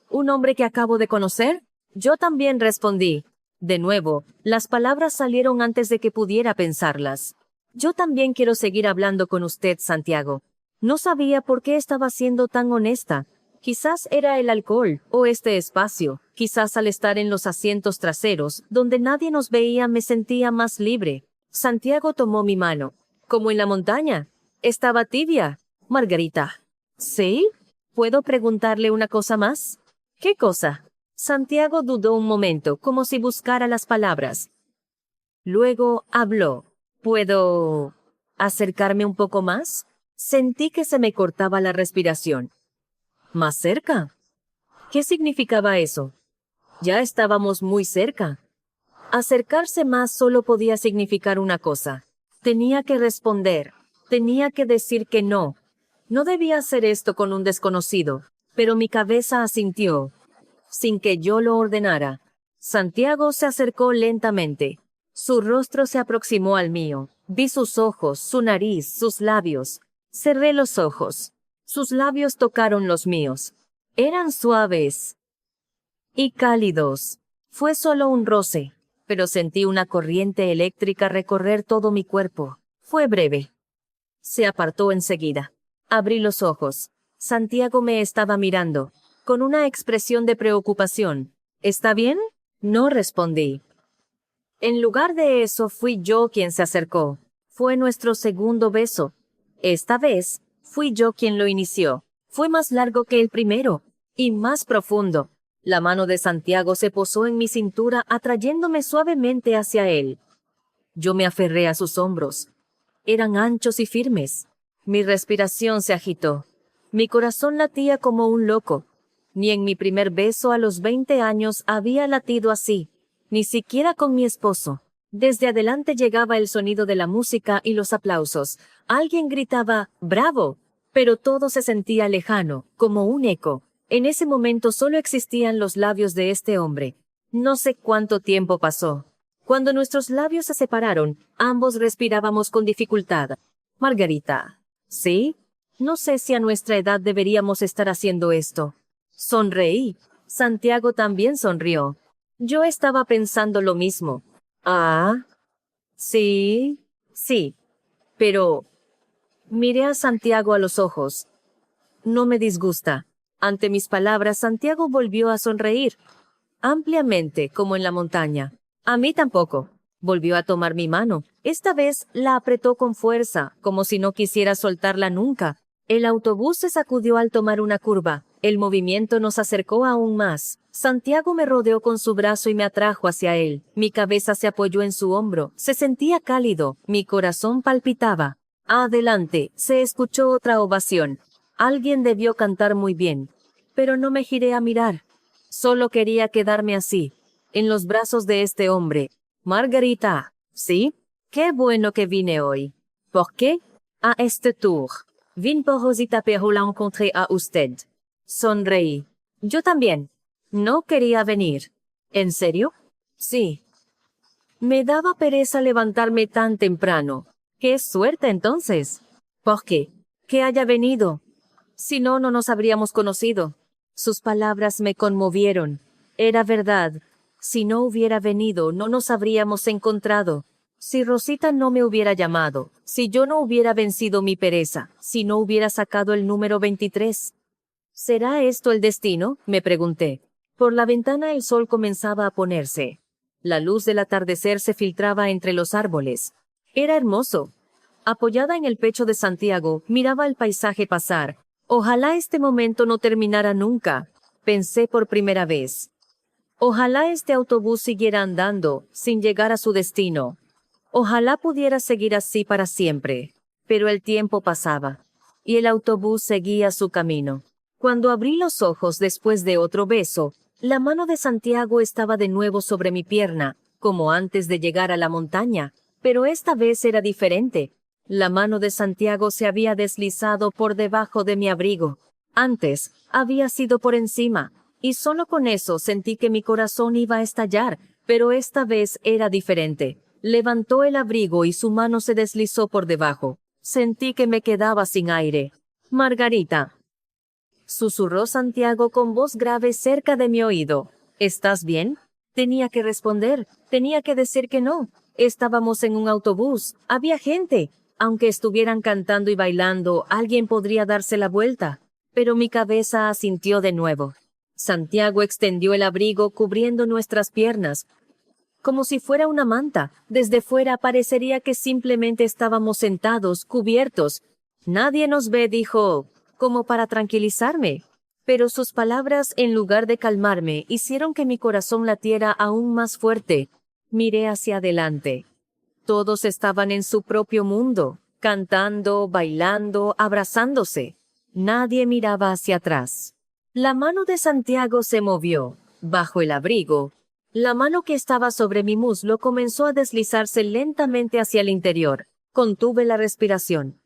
¿Un hombre que acabo de conocer? Yo también respondí. De nuevo, las palabras salieron antes de que pudiera pensarlas. Yo también quiero seguir hablando con usted, Santiago. No sabía por qué estaba siendo tan honesta. Quizás era el alcohol, o este espacio. Quizás al estar en los asientos traseros, donde nadie nos veía, me sentía más libre. Santiago tomó mi mano. Como en la montaña. Estaba tibia. Margarita. ¿Sí? ¿Puedo preguntarle una cosa más? ¿Qué cosa? Santiago dudó un momento, como si buscara las palabras. Luego habló. ¿Puedo acercarme un poco más? Sentí que se me cortaba la respiración. ¿Más cerca? ¿Qué significaba eso? Ya estábamos muy cerca. Acercarse más solo podía significar una cosa. Tenía que responder. Tenía que decir que no. No debía hacer esto con un desconocido, pero mi cabeza asintió, sin que yo lo ordenara. Santiago se acercó lentamente. Su rostro se aproximó al mío. Vi sus ojos, su nariz, sus labios. Cerré los ojos. Sus labios tocaron los míos. Eran suaves y cálidos. Fue solo un roce, pero sentí una corriente eléctrica recorrer todo mi cuerpo. Fue breve. Se apartó enseguida. Abrí los ojos. Santiago me estaba mirando, con una expresión de preocupación. ¿Está bien? No respondí. En lugar de eso, fui yo quien se acercó. Fue nuestro segundo beso. Esta vez, fui yo quien lo inició. Fue más largo que el primero, y más profundo. La mano de Santiago se posó en mi cintura, atrayéndome suavemente hacia él. Yo me aferré a sus hombros. Eran anchos y firmes. Mi respiración se agitó. Mi corazón latía como un loco. Ni en mi primer beso a los 20 años había latido así, ni siquiera con mi esposo. Desde adelante llegaba el sonido de la música y los aplausos. Alguien gritaba ¡bravo! Pero todo se sentía lejano, como un eco. En ese momento solo existían los labios de este hombre. No sé cuánto tiempo pasó. Cuando nuestros labios se separaron, ambos respirábamos con dificultad. Margarita. ¿Sí? No sé si a nuestra edad deberíamos estar haciendo esto. Sonreí. Santiago también sonrió. Yo estaba pensando lo mismo. Ah, sí, sí. Pero miré a Santiago a los ojos. No me disgusta. Ante mis palabras, Santiago volvió a sonreír. Ampliamente, como en la montaña. A mí tampoco. Volvió a tomar mi mano. Esta vez la apretó con fuerza, como si no quisiera soltarla nunca. El autobús se sacudió al tomar una curva. El movimiento nos acercó aún más. Santiago me rodeó con su brazo y me atrajo hacia él. Mi cabeza se apoyó en su hombro. Se sentía cálido. Mi corazón palpitaba. Adelante, se escuchó otra ovación. Alguien debió cantar muy bien. Pero no me giré a mirar. Solo quería quedarme así, en los brazos de este hombre. Margarita, ¿sí? Qué bueno que vine hoy. ¿Por qué? A este tour. Vine por Rosita pero la encontré a usted. Sonreí. Yo también. No quería venir. ¿En serio? Sí. Me daba pereza levantarme tan temprano. ¡Qué suerte entonces! ¿Por qué? Que haya venido. Si no, no nos habríamos conocido. Sus palabras me conmovieron. Era verdad. Si no hubiera venido, no nos habríamos encontrado. Si Rosita no me hubiera llamado, si yo no hubiera vencido mi pereza, si no hubiera sacado el número 23. ¿Será esto el destino?, me pregunté. Por la ventana el sol comenzaba a ponerse. La luz del atardecer se filtraba entre los árboles. Era hermoso. Apoyada en el pecho de Santiago, miraba el paisaje pasar. Ojalá este momento no terminara nunca, pensé por primera vez. Ojalá este autobús siguiera andando, sin llegar a su destino. Ojalá pudiera seguir así para siempre. Pero el tiempo pasaba, y el autobús seguía su camino. Cuando abrí los ojos después de otro beso, la mano de Santiago estaba de nuevo sobre mi pierna, como antes de llegar a la montaña, pero esta vez era diferente. La mano de Santiago se había deslizado por debajo de mi abrigo. Antes, había sido por encima, y solo con eso sentí que mi corazón iba a estallar, pero esta vez era diferente. Levantó el abrigo y su mano se deslizó por debajo. Sentí que me quedaba sin aire. Margarita, susurró Santiago con voz grave cerca de mi oído. ¿Estás bien? Tenía que responder, tenía que decir que no. Estábamos en un autobús, había gente. Aunque estuvieran cantando y bailando, alguien podría darse la vuelta. Pero mi cabeza asintió de nuevo. Santiago extendió el abrigo cubriendo nuestras piernas, como si fuera una manta. Desde fuera parecería que simplemente estábamos sentados, cubiertos. Nadie nos ve, dijo, como para tranquilizarme. Pero sus palabras, en lugar de calmarme, hicieron que mi corazón latiera aún más fuerte. Miré hacia adelante. Todos estaban en su propio mundo, cantando, bailando, abrazándose. Nadie miraba hacia atrás. La mano de Santiago se movió. Bajo el abrigo, la mano que estaba sobre mi muslo comenzó a deslizarse lentamente hacia el interior. Contuve la respiración.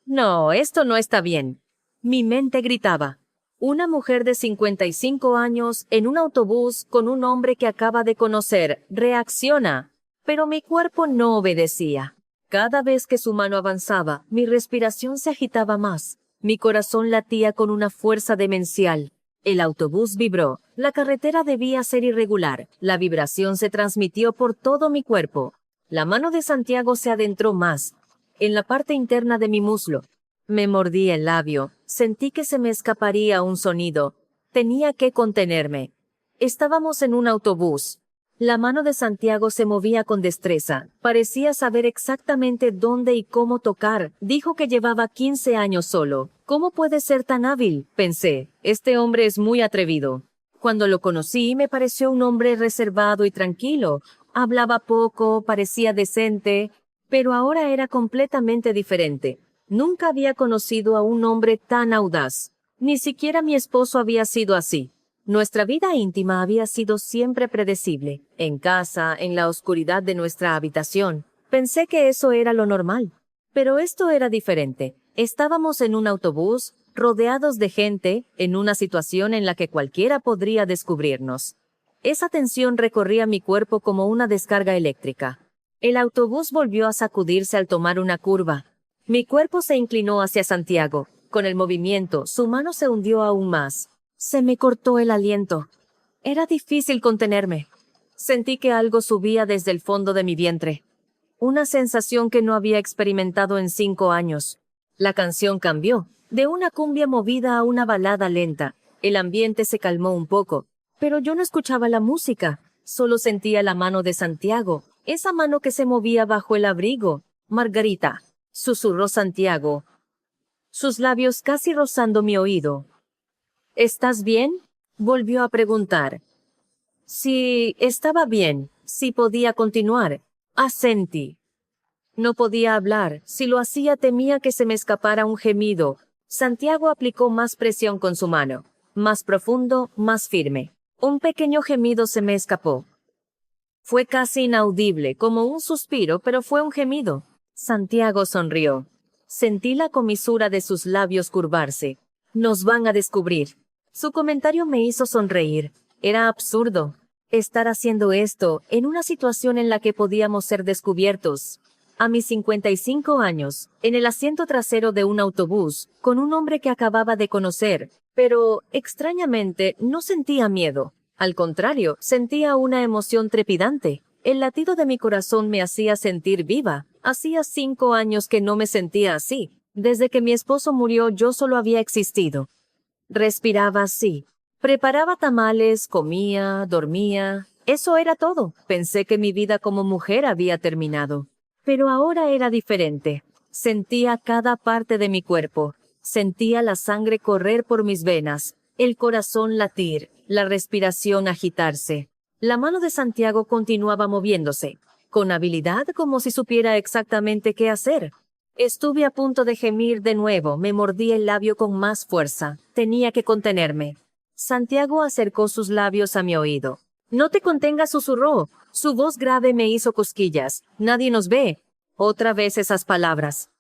No, esto no está bien. Mi mente gritaba. Una mujer de 55 años en un autobús con un hombre que acaba de conocer. Reacciona. Pero mi cuerpo no obedecía. Cada vez que su mano avanzaba, mi respiración se agitaba más. Mi corazón latía con una fuerza demencial. El autobús vibró. La carretera debía ser irregular. La vibración se transmitió por todo mi cuerpo. La mano de Santiago se adentró más, en la parte interna de mi muslo. Me mordí el labio. Sentí que se me escaparía un sonido. Tenía que contenerme. Estábamos en un autobús. La mano de Santiago se movía con destreza. Parecía saber exactamente dónde y cómo tocar. Dijo que llevaba 15 años solo. ¿Cómo puede ser tan hábil?, pensé. Este hombre es muy atrevido. Cuando lo conocí, me pareció un hombre reservado y tranquilo. Hablaba poco, parecía decente, pero ahora era completamente diferente. Nunca había conocido a un hombre tan audaz. Ni siquiera mi esposo había sido así. Nuestra vida íntima había sido siempre predecible. En casa, en la oscuridad de nuestra habitación. Pensé que eso era lo normal. Pero esto era diferente. Estábamos en un autobús, rodeados de gente, en una situación en la que cualquiera podría descubrirnos. Esa tensión recorría mi cuerpo como una descarga eléctrica. El autobús volvió a sacudirse al tomar una curva. Mi cuerpo se inclinó hacia Santiago. Con el movimiento, su mano se hundió aún más. Se me cortó el aliento. Era difícil contenerme. Sentí que algo subía desde el fondo de mi vientre. Una sensación que no había experimentado en 5 años. La canción cambió, de una cumbia movida a una balada lenta. El ambiente se calmó un poco, pero yo no escuchaba la música. Solo sentía la mano de Santiago, esa mano que se movía bajo el abrigo. Margarita, susurró Santiago, sus labios casi rozando mi oído. ¿Estás bien? Volvió a preguntar. Sí, estaba bien, sí podía continuar. Asentí. No podía hablar, si lo hacía temía que se me escapara un gemido. Santiago aplicó más presión con su mano, más profundo, más firme. Un pequeño gemido se me escapó. Fue casi inaudible, como un suspiro, pero fue un gemido. Santiago sonrió. Sentí la comisura de sus labios curvarse. Nos van a descubrir. Su comentario me hizo sonreír. Era absurdo estar haciendo esto en una situación en la que podíamos ser descubiertos. A mis 55 años, en el asiento trasero de un autobús, con un hombre que acababa de conocer, pero, extrañamente, no sentía miedo. Al contrario, sentía una emoción trepidante. El latido de mi corazón me hacía sentir viva. Hacía 5 años que no me sentía así. Desde que mi esposo murió, yo solo había existido. Respiraba así. Preparaba tamales, comía, dormía. Eso era todo. Pensé que mi vida como mujer había terminado. Pero ahora era diferente. Sentía cada parte de mi cuerpo. Sentía la sangre correr por mis venas, el corazón latir, la respiración agitarse. La mano de Santiago continuaba moviéndose, con habilidad como si supiera exactamente qué hacer. Estuve a punto de gemir de nuevo, me mordí el labio con más fuerza. Tenía que contenerme. Santiago acercó sus labios a mi oído. «No te contengas», susurró. Su voz grave me hizo cosquillas. «Nadie nos ve». Otra vez esas palabras.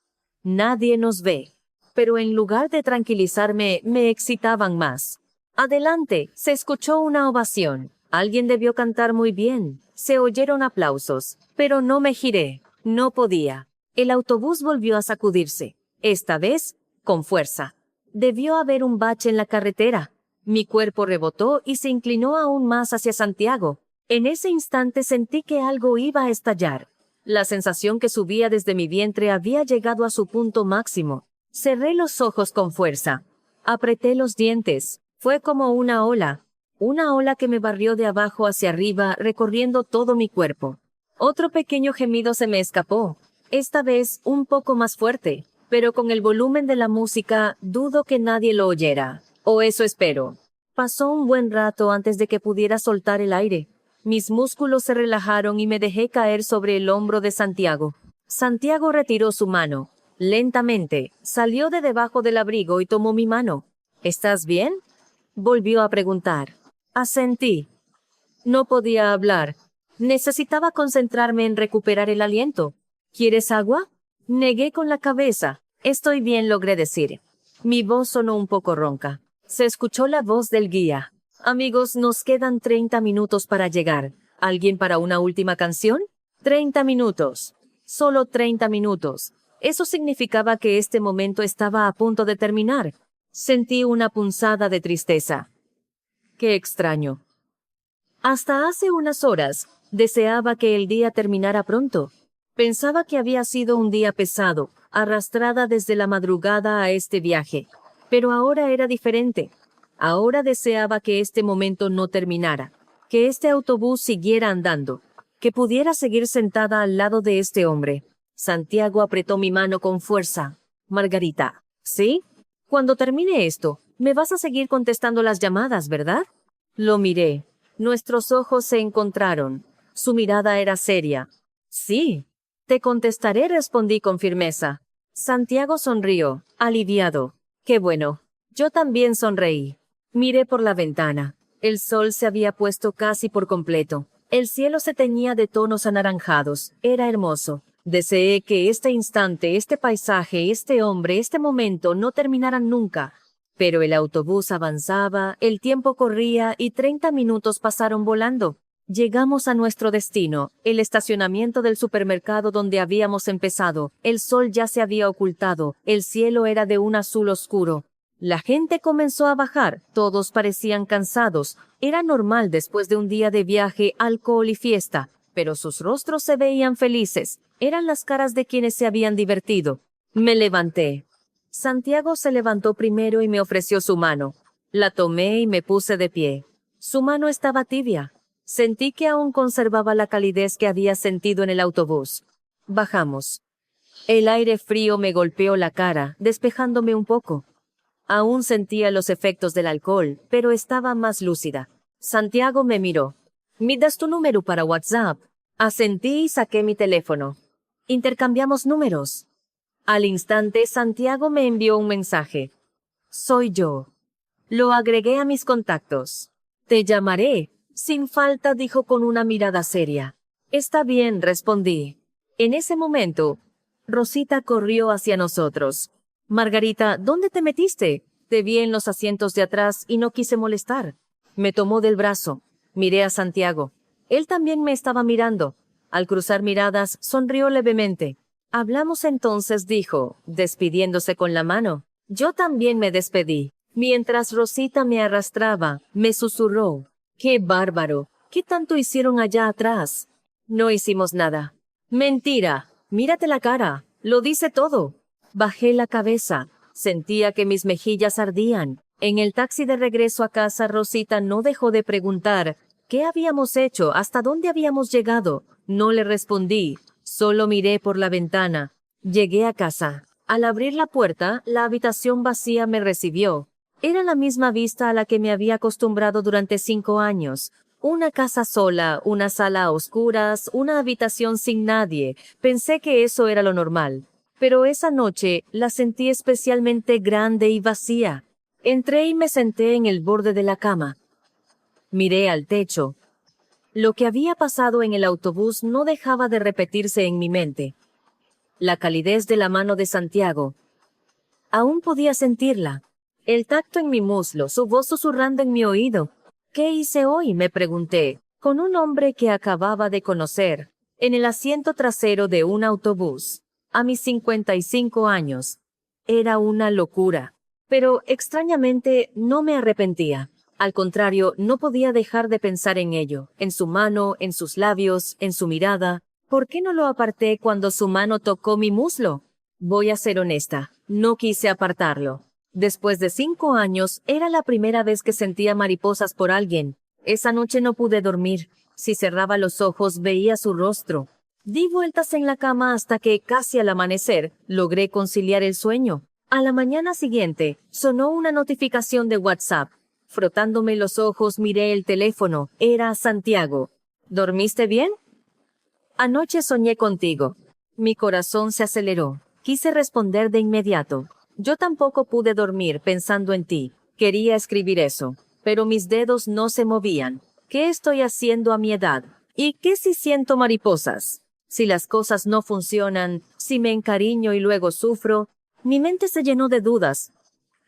Nadie nos ve. Pero en lugar de tranquilizarme, me excitaban más. Adelante, se escuchó una ovación. Alguien debió cantar muy bien. Se oyeron aplausos. Pero no me giré. No podía. El autobús volvió a sacudirse. Esta vez, con fuerza. Debió haber un bache en la carretera. Mi cuerpo rebotó y se inclinó aún más hacia Santiago. En ese instante sentí que algo iba a estallar. La sensación que subía desde mi vientre había llegado a su punto máximo. Cerré los ojos con fuerza. Apreté los dientes. Fue como una ola que me barrió de abajo hacia arriba, recorriendo todo mi cuerpo. Otro pequeño gemido se me escapó, esta vez un poco más fuerte, pero con el volumen de la música dudo que nadie lo oyera. O eso espero. Pasó un buen rato antes de que pudiera soltar el aire. Mis músculos se relajaron y me dejé caer sobre el hombro de Santiago. Santiago retiró su mano. Lentamente, salió de debajo del abrigo y tomó mi mano. ¿Estás bien?, volvió a preguntar. Asentí. No podía hablar. Necesitaba concentrarme en recuperar el aliento. ¿Quieres agua? Negué con la cabeza. Estoy bien, logré decir. Mi voz sonó un poco ronca. Se escuchó la voz del guía. Amigos, nos quedan 30 minutos para llegar. ¿Alguien para una última canción? 30 minutos. Solo 30 minutos. Eso significaba que este momento estaba a punto de terminar. Sentí una punzada de tristeza. Qué extraño. Hasta hace unas horas, deseaba que el día terminara pronto. Pensaba que había sido un día pesado, arrastrada desde la madrugada a este viaje. Pero ahora era diferente. Ahora deseaba que este momento no terminara, que este autobús siguiera andando, que pudiera seguir sentada al lado de este hombre. Santiago apretó mi mano con fuerza. Margarita, ¿sí? Cuando termine esto, me vas a seguir contestando las llamadas, ¿verdad? Lo miré. Nuestros ojos se encontraron. Su mirada era seria. Sí. Te contestaré, respondí con firmeza. Santiago sonrió, aliviado. Qué bueno. Yo también sonreí. Miré por la ventana. El sol se había puesto casi por completo. El cielo se teñía de tonos anaranjados. Era hermoso. Deseé que este instante, este paisaje, este hombre, este momento no terminaran nunca. Pero el autobús avanzaba, el tiempo corría y 30 minutos pasaron volando. Llegamos a nuestro destino, el estacionamiento del supermercado donde habíamos empezado. El sol ya se había ocultado, el cielo era de un azul oscuro. La gente comenzó a bajar, todos parecían cansados. Era normal después de un día de viaje, alcohol y fiesta, pero sus rostros se veían felices. Eran las caras de quienes se habían divertido. Me levanté. Santiago se levantó primero y me ofreció su mano. La tomé y me puse de pie. Su mano estaba tibia. Sentí que aún conservaba la calidez que había sentido en el autobús. Bajamos. El aire frío me golpeó la cara, despejándome un poco. Aún sentía los efectos del alcohol, pero estaba más lúcida. Santiago me miró. ¿Me das tu número para WhatsApp? Asentí y saqué mi teléfono. Intercambiamos números. Al instante, Santiago me envió un mensaje. Soy yo. Lo agregué a mis contactos. Te llamaré. Sin falta, dijo con una mirada seria. Está bien, respondí. En ese momento, Rosita corrió hacia nosotros. Margarita, ¿dónde te metiste? Te vi en los asientos de atrás y no quise molestar. Me tomó del brazo. Miré a Santiago. Él también me estaba mirando. Al cruzar miradas, sonrió levemente. Hablamos entonces, dijo, despidiéndose con la mano. Yo también me despedí. Mientras Rosita me arrastraba, me susurró. ¡Qué bárbaro! ¿Qué tanto hicieron allá atrás? No hicimos nada. Mentira. Mírate la cara. Lo dice todo. Bajé la cabeza. Sentía que mis mejillas ardían. En el taxi de regreso a casa, Rosita no dejó de preguntar ¿qué habíamos hecho? ¿Hasta dónde habíamos llegado? No le respondí. Solo miré por la ventana. Llegué a casa. Al abrir la puerta, la habitación vacía me recibió. Era la misma vista a la que me había acostumbrado durante 5 años. Una casa sola, una sala a oscuras, una habitación sin nadie. Pensé que eso era lo normal. Pero esa noche la sentí especialmente grande y vacía. Entré y me senté en el borde de la cama. Miré al techo. Lo que había pasado en el autobús no dejaba de repetirse en mi mente. La calidez de la mano de Santiago. Aún podía sentirla. El tacto en mi muslo, su voz susurrando en mi oído. ¿Qué hice hoy?, me pregunté, con un hombre que acababa de conocer, en el asiento trasero de un autobús, a mis 55 años. Era una locura. Pero, extrañamente, no me arrepentía. Al contrario, no podía dejar de pensar en ello, en su mano, en sus labios, en su mirada. ¿Por qué no lo aparté cuando su mano tocó mi muslo? Voy a ser honesta, no quise apartarlo. Después de 5 años, era la primera vez que sentía mariposas por alguien. Esa noche no pude dormir. Si cerraba los ojos, veía su rostro. Di vueltas en la cama hasta que, casi al amanecer, logré conciliar el sueño. A la mañana siguiente, sonó una notificación de WhatsApp. Frotándome los ojos, miré el teléfono. Era Santiago. ¿Dormiste bien? Anoche soñé contigo. Mi corazón se aceleró. Quise responder de inmediato. Yo tampoco pude dormir pensando en ti. Quería escribir eso, pero mis dedos no se movían. ¿Qué estoy haciendo a mi edad? ¿Y qué si siento mariposas? Si las cosas no funcionan, si me encariño y luego sufro. Mi mente se llenó de dudas.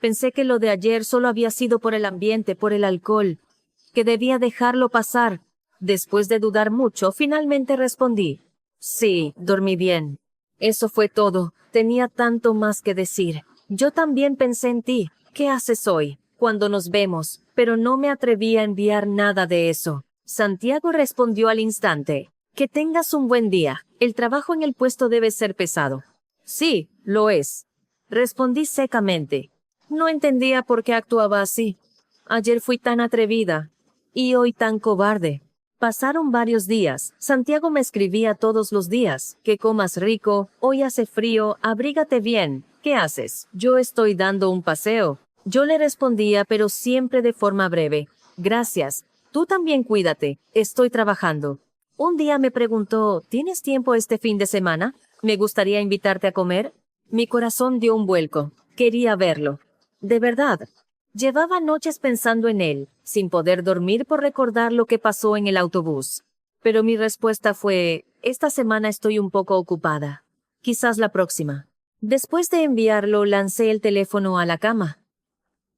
Pensé que lo de ayer solo había sido por el ambiente, por el alcohol, que debía dejarlo pasar. Después de dudar mucho, finalmente respondí. Sí, dormí bien. Eso fue todo. Tenía tanto más que decir. Yo también pensé en ti. ¿Qué haces hoy? Cuando nos vemos. Pero no me atreví a enviar nada de eso. Santiago respondió al instante. Que tengas un buen día. El trabajo en el puesto debe ser pesado. Sí, lo es. Respondí secamente. No entendía por qué actuaba así. Ayer fui tan atrevida. Y hoy tan cobarde. Pasaron varios días. Santiago me escribía todos los días. Que comas rico, hoy hace frío, abrígate bien. ¿Qué haces? Yo estoy dando un paseo. Yo le respondía, pero siempre de forma breve. Gracias. Tú también cuídate. Estoy trabajando. Un día me preguntó, ¿tienes tiempo este fin de semana? Me gustaría invitarte a comer. Mi corazón dio un vuelco. Quería verlo. De verdad. Llevaba noches pensando en él, sin poder dormir por recordar lo que pasó en el autobús. Pero mi respuesta fue, esta semana estoy un poco ocupada. Quizás la próxima. Después de enviarlo, lancé el teléfono a la cama.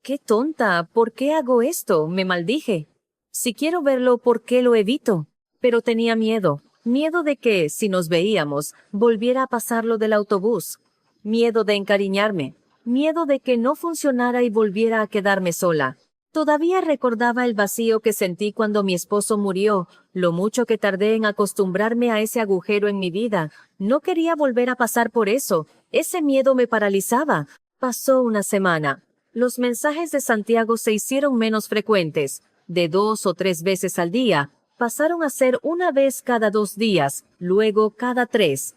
¡Qué tonta! ¿Por qué hago esto? Me maldije. Si quiero verlo, ¿por qué lo evito? Pero tenía miedo. Miedo de que, si nos veíamos, volviera a pasar lo del autobús. Miedo de encariñarme. Miedo de que no funcionara y volviera a quedarme sola. Todavía recordaba el vacío que sentí cuando mi esposo murió, lo mucho que tardé en acostumbrarme a ese agujero en mi vida. No quería volver a pasar por eso. Ese miedo me paralizaba. Pasó una semana. Los mensajes de Santiago se hicieron menos frecuentes. De 2 o 3 veces al día, pasaron a ser una vez cada 2 días, luego cada 3.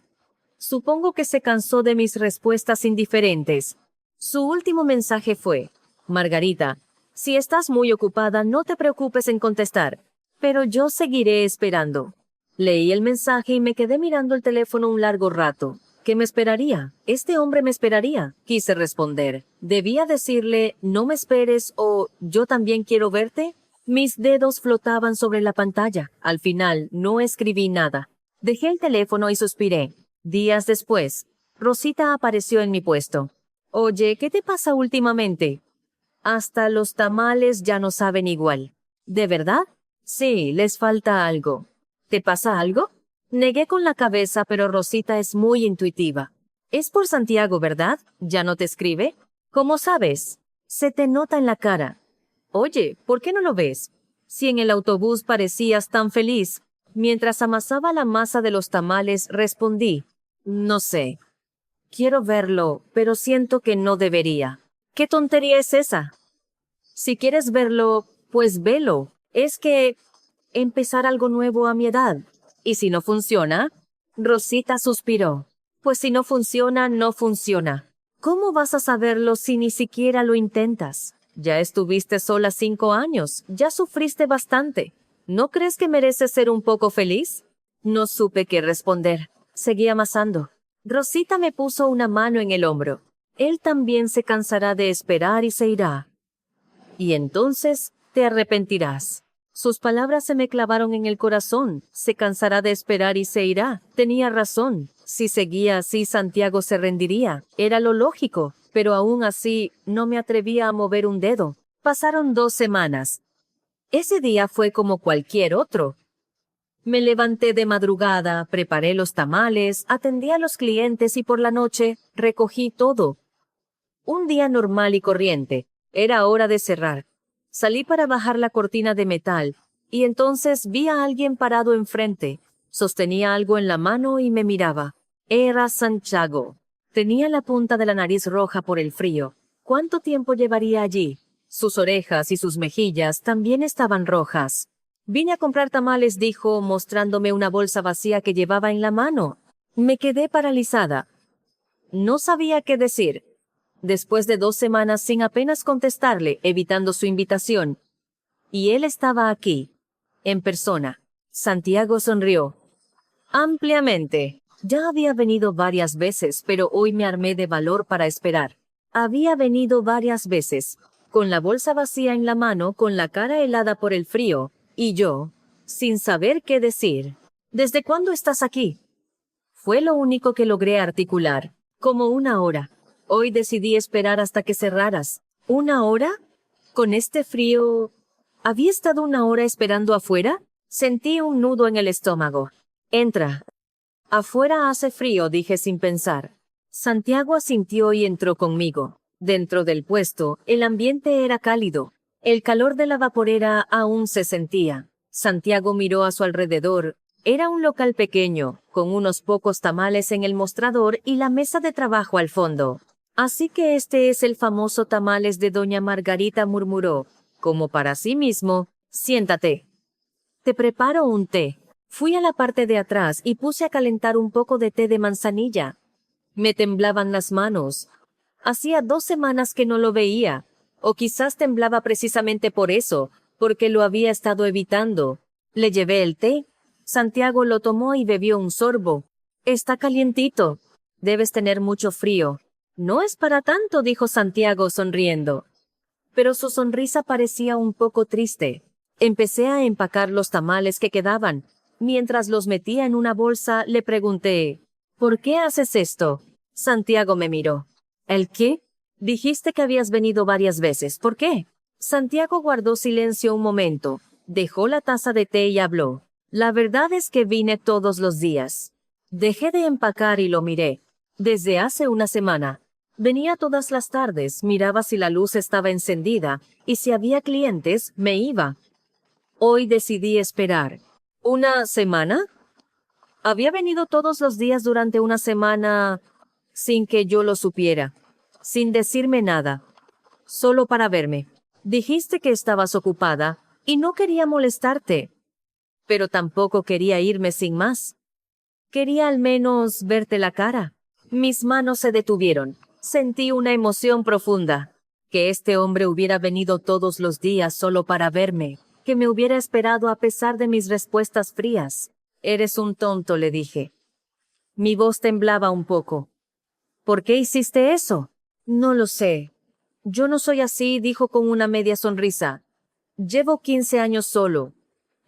Supongo que se cansó de mis respuestas indiferentes. Su último mensaje fue, Margarita, si estás muy ocupada, no te preocupes en contestar, pero yo seguiré esperando. Leí el mensaje y me quedé mirando el teléfono un largo rato. ¿Qué me esperaría? Este hombre me esperaría, quise responder. ¿Debía decirle, no me esperes o yo también quiero verte? Mis dedos flotaban sobre la pantalla. Al final, no escribí nada. Dejé el teléfono y suspiré. Días después, Rosita apareció en mi puesto. Oye, ¿qué te pasa últimamente? Hasta los tamales ya no saben igual. ¿De verdad? Sí, les falta algo. ¿Te pasa algo? Negué con la cabeza, pero Rosita es muy intuitiva. Es por Santiago, ¿verdad? ¿Ya no te escribe? ¿Cómo sabes? Se te nota en la cara. Oye, ¿por qué no lo ves? Si en el autobús parecías tan feliz. Mientras amasaba la masa de los tamales, respondí. No sé. Quiero verlo, pero siento que no debería. ¿Qué tontería es esa? Si quieres verlo, pues velo. Es que empezar algo nuevo a mi edad. ¿Y si no funciona? Rosita suspiró. Pues si no funciona, no funciona. ¿Cómo vas a saberlo si ni siquiera lo intentas? Ya estuviste sola 5 años, ya sufriste bastante. ¿No crees que mereces ser un poco feliz? No supe qué responder. Seguí amasando. Rosita me puso una mano en el hombro. Él también se cansará de esperar y se irá. Y entonces te arrepentirás. Sus palabras se me clavaron en el corazón. Se cansará de esperar y se irá. Tenía razón. Si seguía así, Santiago se rendiría. Era lo lógico. Pero aún así, no me atrevía a mover un dedo. Pasaron 2 semanas. Ese día fue como cualquier otro. Me levanté de madrugada, preparé los tamales, atendí a los clientes y por la noche recogí todo. Un día normal y corriente. Era hora de cerrar. Salí para bajar la cortina de metal, y entonces vi a alguien parado enfrente. Sostenía algo en la mano y me miraba. Era Santiago. Tenía la punta de la nariz roja por el frío. ¿Cuánto tiempo llevaría allí? Sus orejas y sus mejillas también estaban rojas. Vine a comprar tamales, dijo, mostrándome una bolsa vacía que llevaba en la mano. Me quedé paralizada. No sabía qué decir. Después de 2 semanas sin apenas contestarle, evitando su invitación. Y él estaba aquí, en persona. Santiago sonrió. Ampliamente. Ya había venido varias veces, pero hoy me armé de valor para esperar. Había venido varias veces, con la bolsa vacía en la mano, con la cara helada por el frío, y yo, sin saber qué decir. ¿Desde cuándo estás aquí? Fue lo único que logré articular. Como 1 hora. Hoy decidí esperar hasta que cerraras. ¿1 hora? ¿Con este frío? ¿Había estado 1 hora esperando afuera? Sentí un nudo en el estómago. Entra. Afuera hace frío, dije sin pensar. Santiago asintió y entró conmigo. Dentro del puesto, el ambiente era cálido. El calor de la vaporera aún se sentía. Santiago miró a su alrededor. Era un local pequeño, con unos pocos tamales en el mostrador y la mesa de trabajo al fondo. Así que este es el famoso tamales de doña Margarita, murmuró, como para sí mismo. Siéntate. Te preparo un té. Fui a la parte de atrás y puse a calentar un poco de té de manzanilla. Me temblaban las manos. Hacía 2 semanas que no lo veía. O quizás temblaba precisamente por eso, porque lo había estado evitando. Le llevé el té. Santiago lo tomó y bebió un sorbo. Está calientito. Debes tener mucho frío. No es para tanto, dijo Santiago sonriendo. Pero su sonrisa parecía un poco triste. Empecé a empacar los tamales que quedaban. Mientras los metía en una bolsa, le pregunté, ¿por qué haces esto? Santiago me miró. ¿El qué? Dijiste que habías venido varias veces. ¿Por qué? Santiago guardó silencio un momento. Dejó la taza de té y habló. La verdad es que vine todos los días. Dejé de empacar y lo miré. Desde hace una semana. Venía todas las tardes, miraba si la luz estaba encendida, y si había clientes, me iba. Hoy decidí esperar. ¿Una semana? Había venido todos los días durante una semana sin que yo lo supiera, sin decirme nada, solo para verme. Dijiste que estabas ocupada y no quería molestarte, pero tampoco quería irme sin más. Quería al menos verte la cara. Mis manos se detuvieron. Sentí una emoción profunda. Que este hombre hubiera venido todos los días solo para verme. Que me hubiera esperado a pesar de mis respuestas frías. Eres un tonto, le dije. Mi voz temblaba un poco. ¿Por qué hiciste eso? No lo sé. Yo no soy así, dijo con una media sonrisa. Llevo 15 años solo.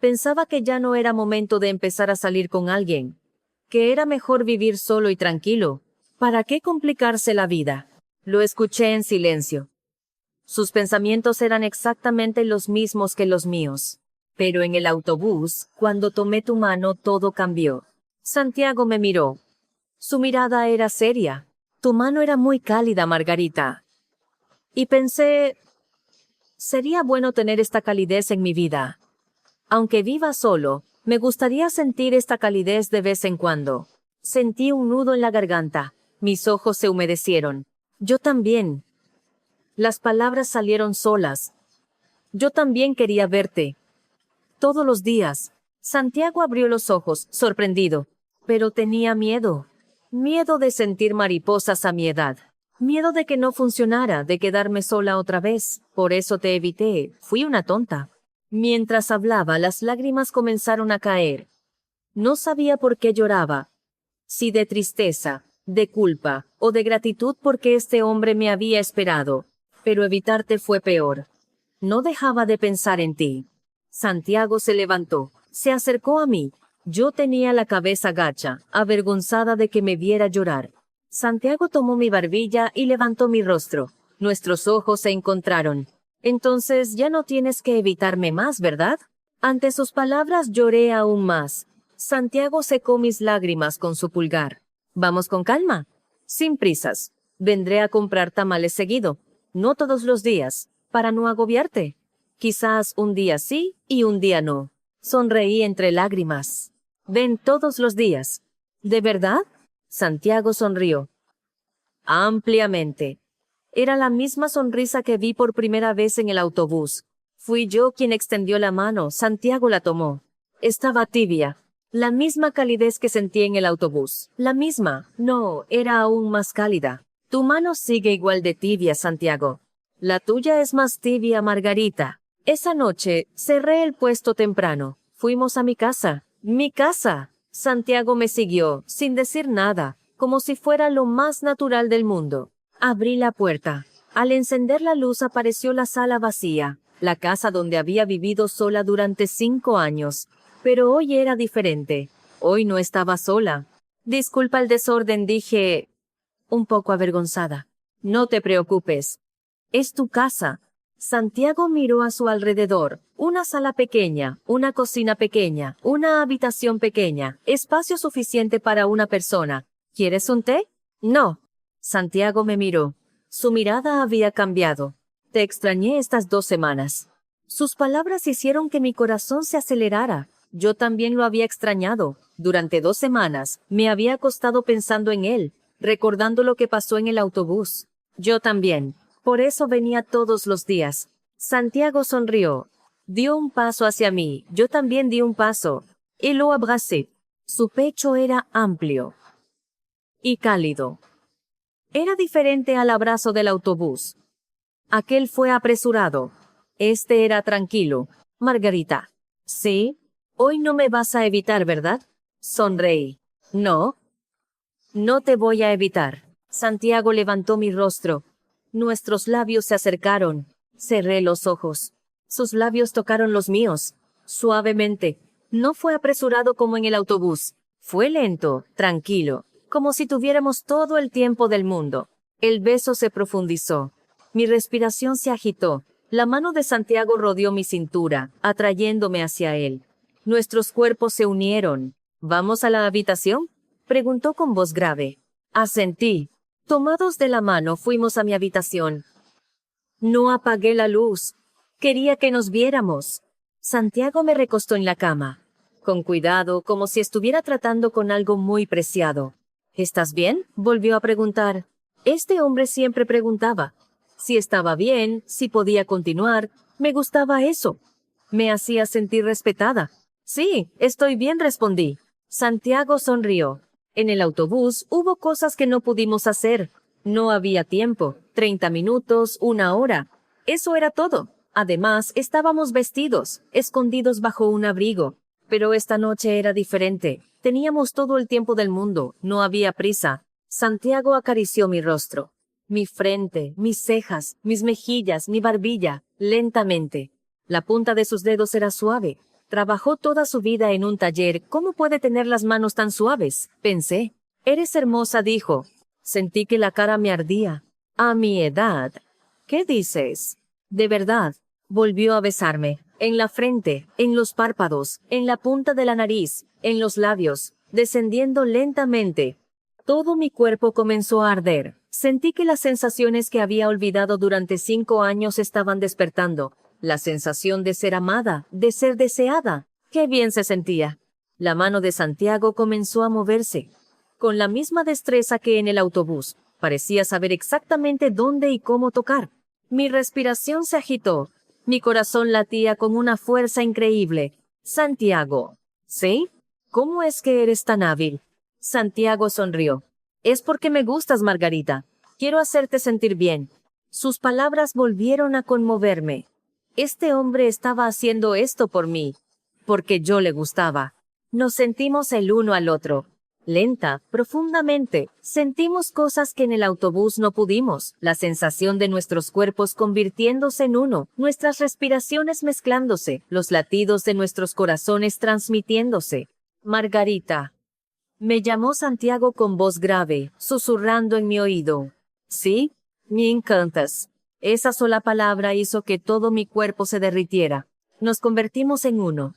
Pensaba que ya no era momento de empezar a salir con alguien. Que era mejor vivir solo y tranquilo. ¿Para qué complicarse la vida? Lo escuché en silencio. Sus pensamientos eran exactamente los mismos que los míos. Pero en el autobús, cuando tomé tu mano, todo cambió. Santiago me miró. Su mirada era seria. Tu mano era muy cálida, Margarita. Y pensé, sería bueno tener esta calidez en mi vida. Aunque viva solo, me gustaría sentir esta calidez de vez en cuando. Sentí un nudo en la garganta. Mis ojos se humedecieron. Yo también. Las palabras salieron solas. Yo también quería verte. Todos los días. Santiago abrió los ojos, sorprendido. Pero tenía miedo. Miedo de sentir mariposas a mi edad. Miedo de que no funcionara, de quedarme sola otra vez. Por eso te evité. Fui una tonta. Mientras hablaba, las lágrimas comenzaron a caer. No sabía por qué lloraba. Si de tristeza, de culpa o de gratitud porque este hombre me había esperado. Pero evitarte fue peor. No dejaba de pensar en ti. Santiago se levantó, se acercó a mí. Yo tenía la cabeza gacha, avergonzada de que me viera llorar. Santiago tomó mi barbilla y levantó mi rostro. Nuestros ojos se encontraron. Entonces ya no tienes que evitarme más, ¿verdad? Ante sus palabras lloré aún más. Santiago secó mis lágrimas con su pulgar. Vamos con calma. Sin prisas. Vendré a comprar tamales seguido. No todos los días, para no agobiarte. Quizás un día sí y un día no. Sonreí entre lágrimas. Ven todos los días. ¿De verdad? Santiago sonrió. Ampliamente. Era la misma sonrisa que vi por primera vez en el autobús. Fui yo quien extendió la mano, Santiago la tomó. Estaba tibia. La misma calidez que sentí en el autobús. La misma. No, era aún más cálida. Tu mano sigue igual de tibia, Santiago. La tuya es más tibia, Margarita. Esa noche, cerré el puesto temprano. Fuimos a mi casa. ¡Mi casa! Santiago me siguió, sin decir nada, como si fuera lo más natural del mundo. Abrí la puerta. Al encender la luz apareció la sala vacía, la casa donde había vivido sola durante 5 años. Pero hoy era diferente. Hoy no estaba sola. Disculpa el desorden, dije, un poco avergonzada. No te preocupes. Es tu casa. Santiago miró a su alrededor. Una sala pequeña, una cocina pequeña, una habitación pequeña, espacio suficiente para una persona. ¿Quieres un té? No. Santiago me miró. Su mirada había cambiado. Te extrañé estas 2 semanas. Sus palabras hicieron que mi corazón se acelerara. Yo también lo había extrañado. Durante 2 semanas me había acostado pensando en él, recordando lo que pasó en el autobús. Yo también. Por eso venía todos los días. Santiago sonrió. Dio un paso hacia mí. Yo también di un paso. Y lo abracé. Su pecho era amplio y cálido. Era diferente al abrazo del autobús. Aquel fue apresurado. Este era tranquilo. Margarita. ¿Sí? Hoy no me vas a evitar, ¿verdad? Sonreí. No, no te voy a evitar. Santiago levantó mi rostro. Nuestros labios se acercaron. Cerré los ojos. Sus labios tocaron los míos. Suavemente. No fue apresurado como en el autobús. Fue lento, tranquilo, como si tuviéramos todo el tiempo del mundo. El beso se profundizó. Mi respiración se agitó. La mano de Santiago rodeó mi cintura, atrayéndome hacia él. Nuestros cuerpos se unieron. ¿Vamos a la habitación?, preguntó con voz grave. Asentí. Tomados de la mano fuimos a mi habitación. No apagué la luz. Quería que nos viéramos. Santiago me recostó en la cama. Con cuidado, como si estuviera tratando con algo muy preciado. ¿Estás bien?, volvió a preguntar. Este hombre siempre preguntaba. Si estaba bien, si podía continuar. Me gustaba eso. Me hacía sentir respetada. Sí, estoy bien, respondí. Santiago sonrió. En el autobús hubo cosas que no pudimos hacer. No había tiempo, 30 minutos, 1 hora. Eso era todo. Además, estábamos vestidos, escondidos bajo un abrigo. Pero esta noche era diferente. Teníamos todo el tiempo del mundo, no había prisa. Santiago acarició mi rostro, mi frente, mis cejas, mis mejillas, mi barbilla, lentamente. La punta de sus dedos era suave. Trabajó toda su vida en un taller. ¿Cómo puede tener las manos tan suaves?, pensé. Eres hermosa, dijo. Sentí que la cara me ardía. A mi edad. ¿Qué dices? De verdad. Volvió a besarme. En la frente, en los párpados, en la punta de la nariz, en los labios, descendiendo lentamente. Todo mi cuerpo comenzó a arder. Sentí que las sensaciones que había olvidado durante 5 años estaban despertando. La sensación de ser amada, de ser deseada. ¡Qué bien se sentía! La mano de Santiago comenzó a moverse. Con la misma destreza que en el autobús. Parecía saber exactamente dónde y cómo tocar. Mi respiración se agitó. Mi corazón latía con una fuerza increíble. Santiago. ¿Sí? ¿Cómo es que eres tan hábil? Santiago sonrió. Es porque me gustas, Margarita. Quiero hacerte sentir bien. Sus palabras volvieron a conmoverme. Este hombre estaba haciendo esto por mí, porque yo le gustaba. Nos sentimos el uno al otro. Lenta, profundamente, sentimos cosas que en el autobús no pudimos, la sensación de nuestros cuerpos convirtiéndose en uno, nuestras respiraciones mezclándose, los latidos de nuestros corazones transmitiéndose. Margarita. Me llamó Santiago con voz grave, susurrando en mi oído. ¿Sí? Me encantas. Esa sola palabra hizo que todo mi cuerpo se derritiera. Nos convertimos en uno.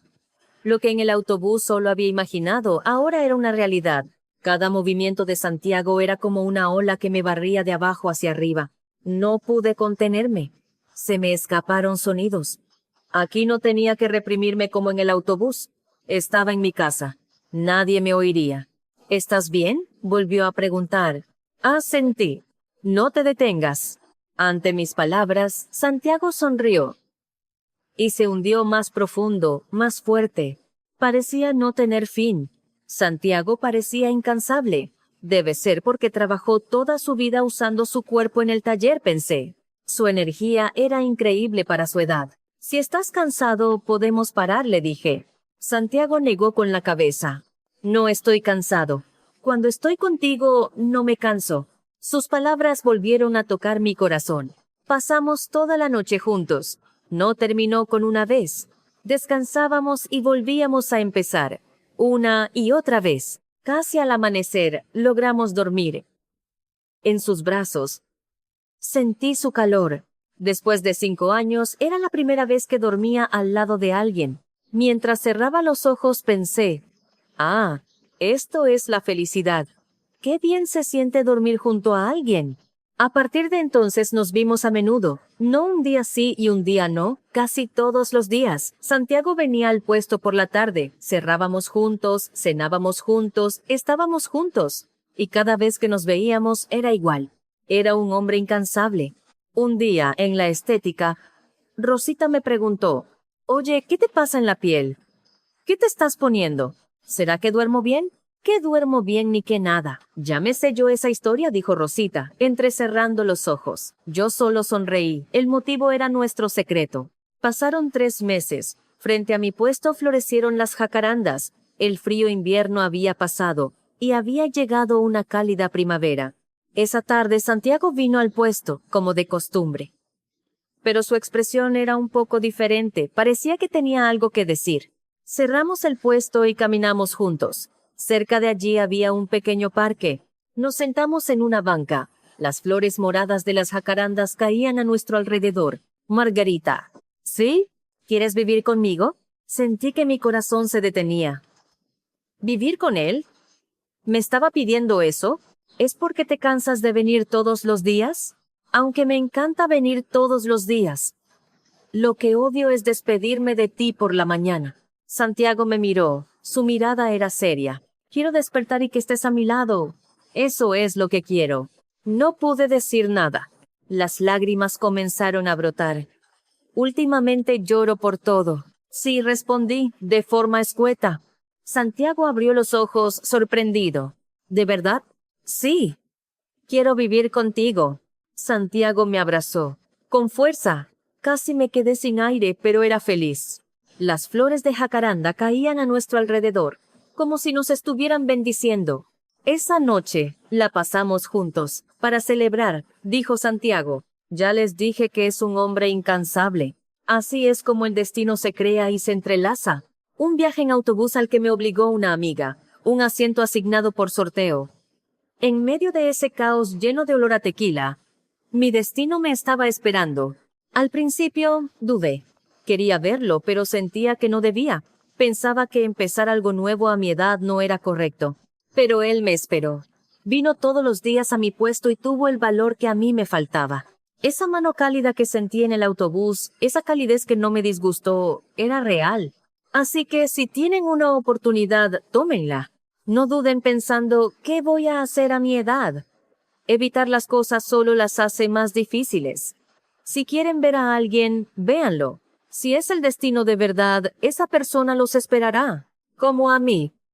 Lo que en el autobús solo había imaginado, ahora era una realidad. Cada movimiento de Santiago era como una ola que me barría de abajo hacia arriba. No pude contenerme. Se me escaparon sonidos. Aquí no tenía que reprimirme como en el autobús. Estaba en mi casa. Nadie me oiría. ¿Estás bien?, volvió a preguntar. Asentí. No te detengas. Ante mis palabras, Santiago sonrió. Y se hundió más profundo, más fuerte. Parecía no tener fin. Santiago parecía incansable. Debe ser porque trabajó toda su vida usando su cuerpo en el taller, pensé. Su energía era increíble para su edad. Si estás cansado, podemos parar, le dije. Santiago negó con la cabeza. No estoy cansado. Cuando estoy contigo, no me canso. Sus palabras volvieron a tocar mi corazón. Pasamos toda la noche juntos. No terminó con una vez. Descansábamos y volvíamos a empezar. Una y otra vez. Casi al amanecer, logramos dormir. En sus brazos. Sentí su calor. Después de 5 años, era la primera vez que dormía al lado de alguien. Mientras cerraba los ojos pensé, esto es la felicidad. Qué bien se siente dormir junto a alguien. A partir de entonces nos vimos a menudo, no un día sí y un día no, casi todos los días. Santiago venía al puesto por la tarde, cerrábamos juntos, cenábamos juntos, estábamos juntos. Y cada vez que nos veíamos era igual. Era un hombre incansable. Un día, en la estética, Rosita me preguntó, «Oye, ¿qué te pasa en la piel? ¿Qué te estás poniendo? ¿Será que duermo bien?» «¿Qué duermo bien ni qué nada? Ya me sé yo esa historia», dijo Rosita, entrecerrando los ojos. Yo solo sonreí. El motivo era nuestro secreto. Pasaron 3 meses. Frente a mi puesto florecieron las jacarandas. El frío invierno había pasado y había llegado una cálida primavera. Esa tarde Santiago vino al puesto, como de costumbre. Pero su expresión era un poco diferente, parecía que tenía algo que decir. Cerramos el puesto y caminamos juntos. Cerca de allí había un pequeño parque. Nos sentamos en una banca. Las flores moradas de las jacarandas caían a nuestro alrededor. Margarita. ¿Sí? ¿Quieres vivir conmigo? Sentí que mi corazón se detenía. ¿Vivir con él? ¿Me estaba pidiendo eso? ¿Es porque te cansas de venir todos los días? Aunque me encanta venir todos los días. Lo que odio es despedirme de ti por la mañana. Santiago me miró. Su mirada era seria. Quiero despertar y que estés a mi lado. Eso es lo que quiero. No pude decir nada. Las lágrimas comenzaron a brotar. Últimamente lloro por todo. Sí, respondí, de forma escueta. Santiago abrió los ojos, sorprendido. ¿De verdad? Sí. Quiero vivir contigo. Santiago me abrazó. Con fuerza. Casi me quedé sin aire, pero era feliz. Las flores de jacaranda caían a nuestro alrededor, como si nos estuvieran bendiciendo. Esa noche la pasamos juntos, para celebrar, dijo Santiago. Ya les dije que es un hombre incansable. Así es como el destino se crea y se entrelaza. Un viaje en autobús al que me obligó una amiga, un asiento asignado por sorteo. En medio de ese caos lleno de olor a tequila, mi destino me estaba esperando. Al principio, dudé. Quería verlo, pero sentía que no debía. Pensaba que empezar algo nuevo a mi edad no era correcto. Pero él me esperó. Vino todos los días a mi puesto y tuvo el valor que a mí me faltaba. Esa mano cálida que sentí en el autobús, esa calidez que no me disgustó, era real. Así que si tienen una oportunidad, tómenla. No duden pensando, ¿qué voy a hacer a mi edad? Evitar las cosas solo las hace más difíciles. Si quieren ver a alguien, véanlo. Si es el destino de verdad, esa persona los esperará. Como a mí.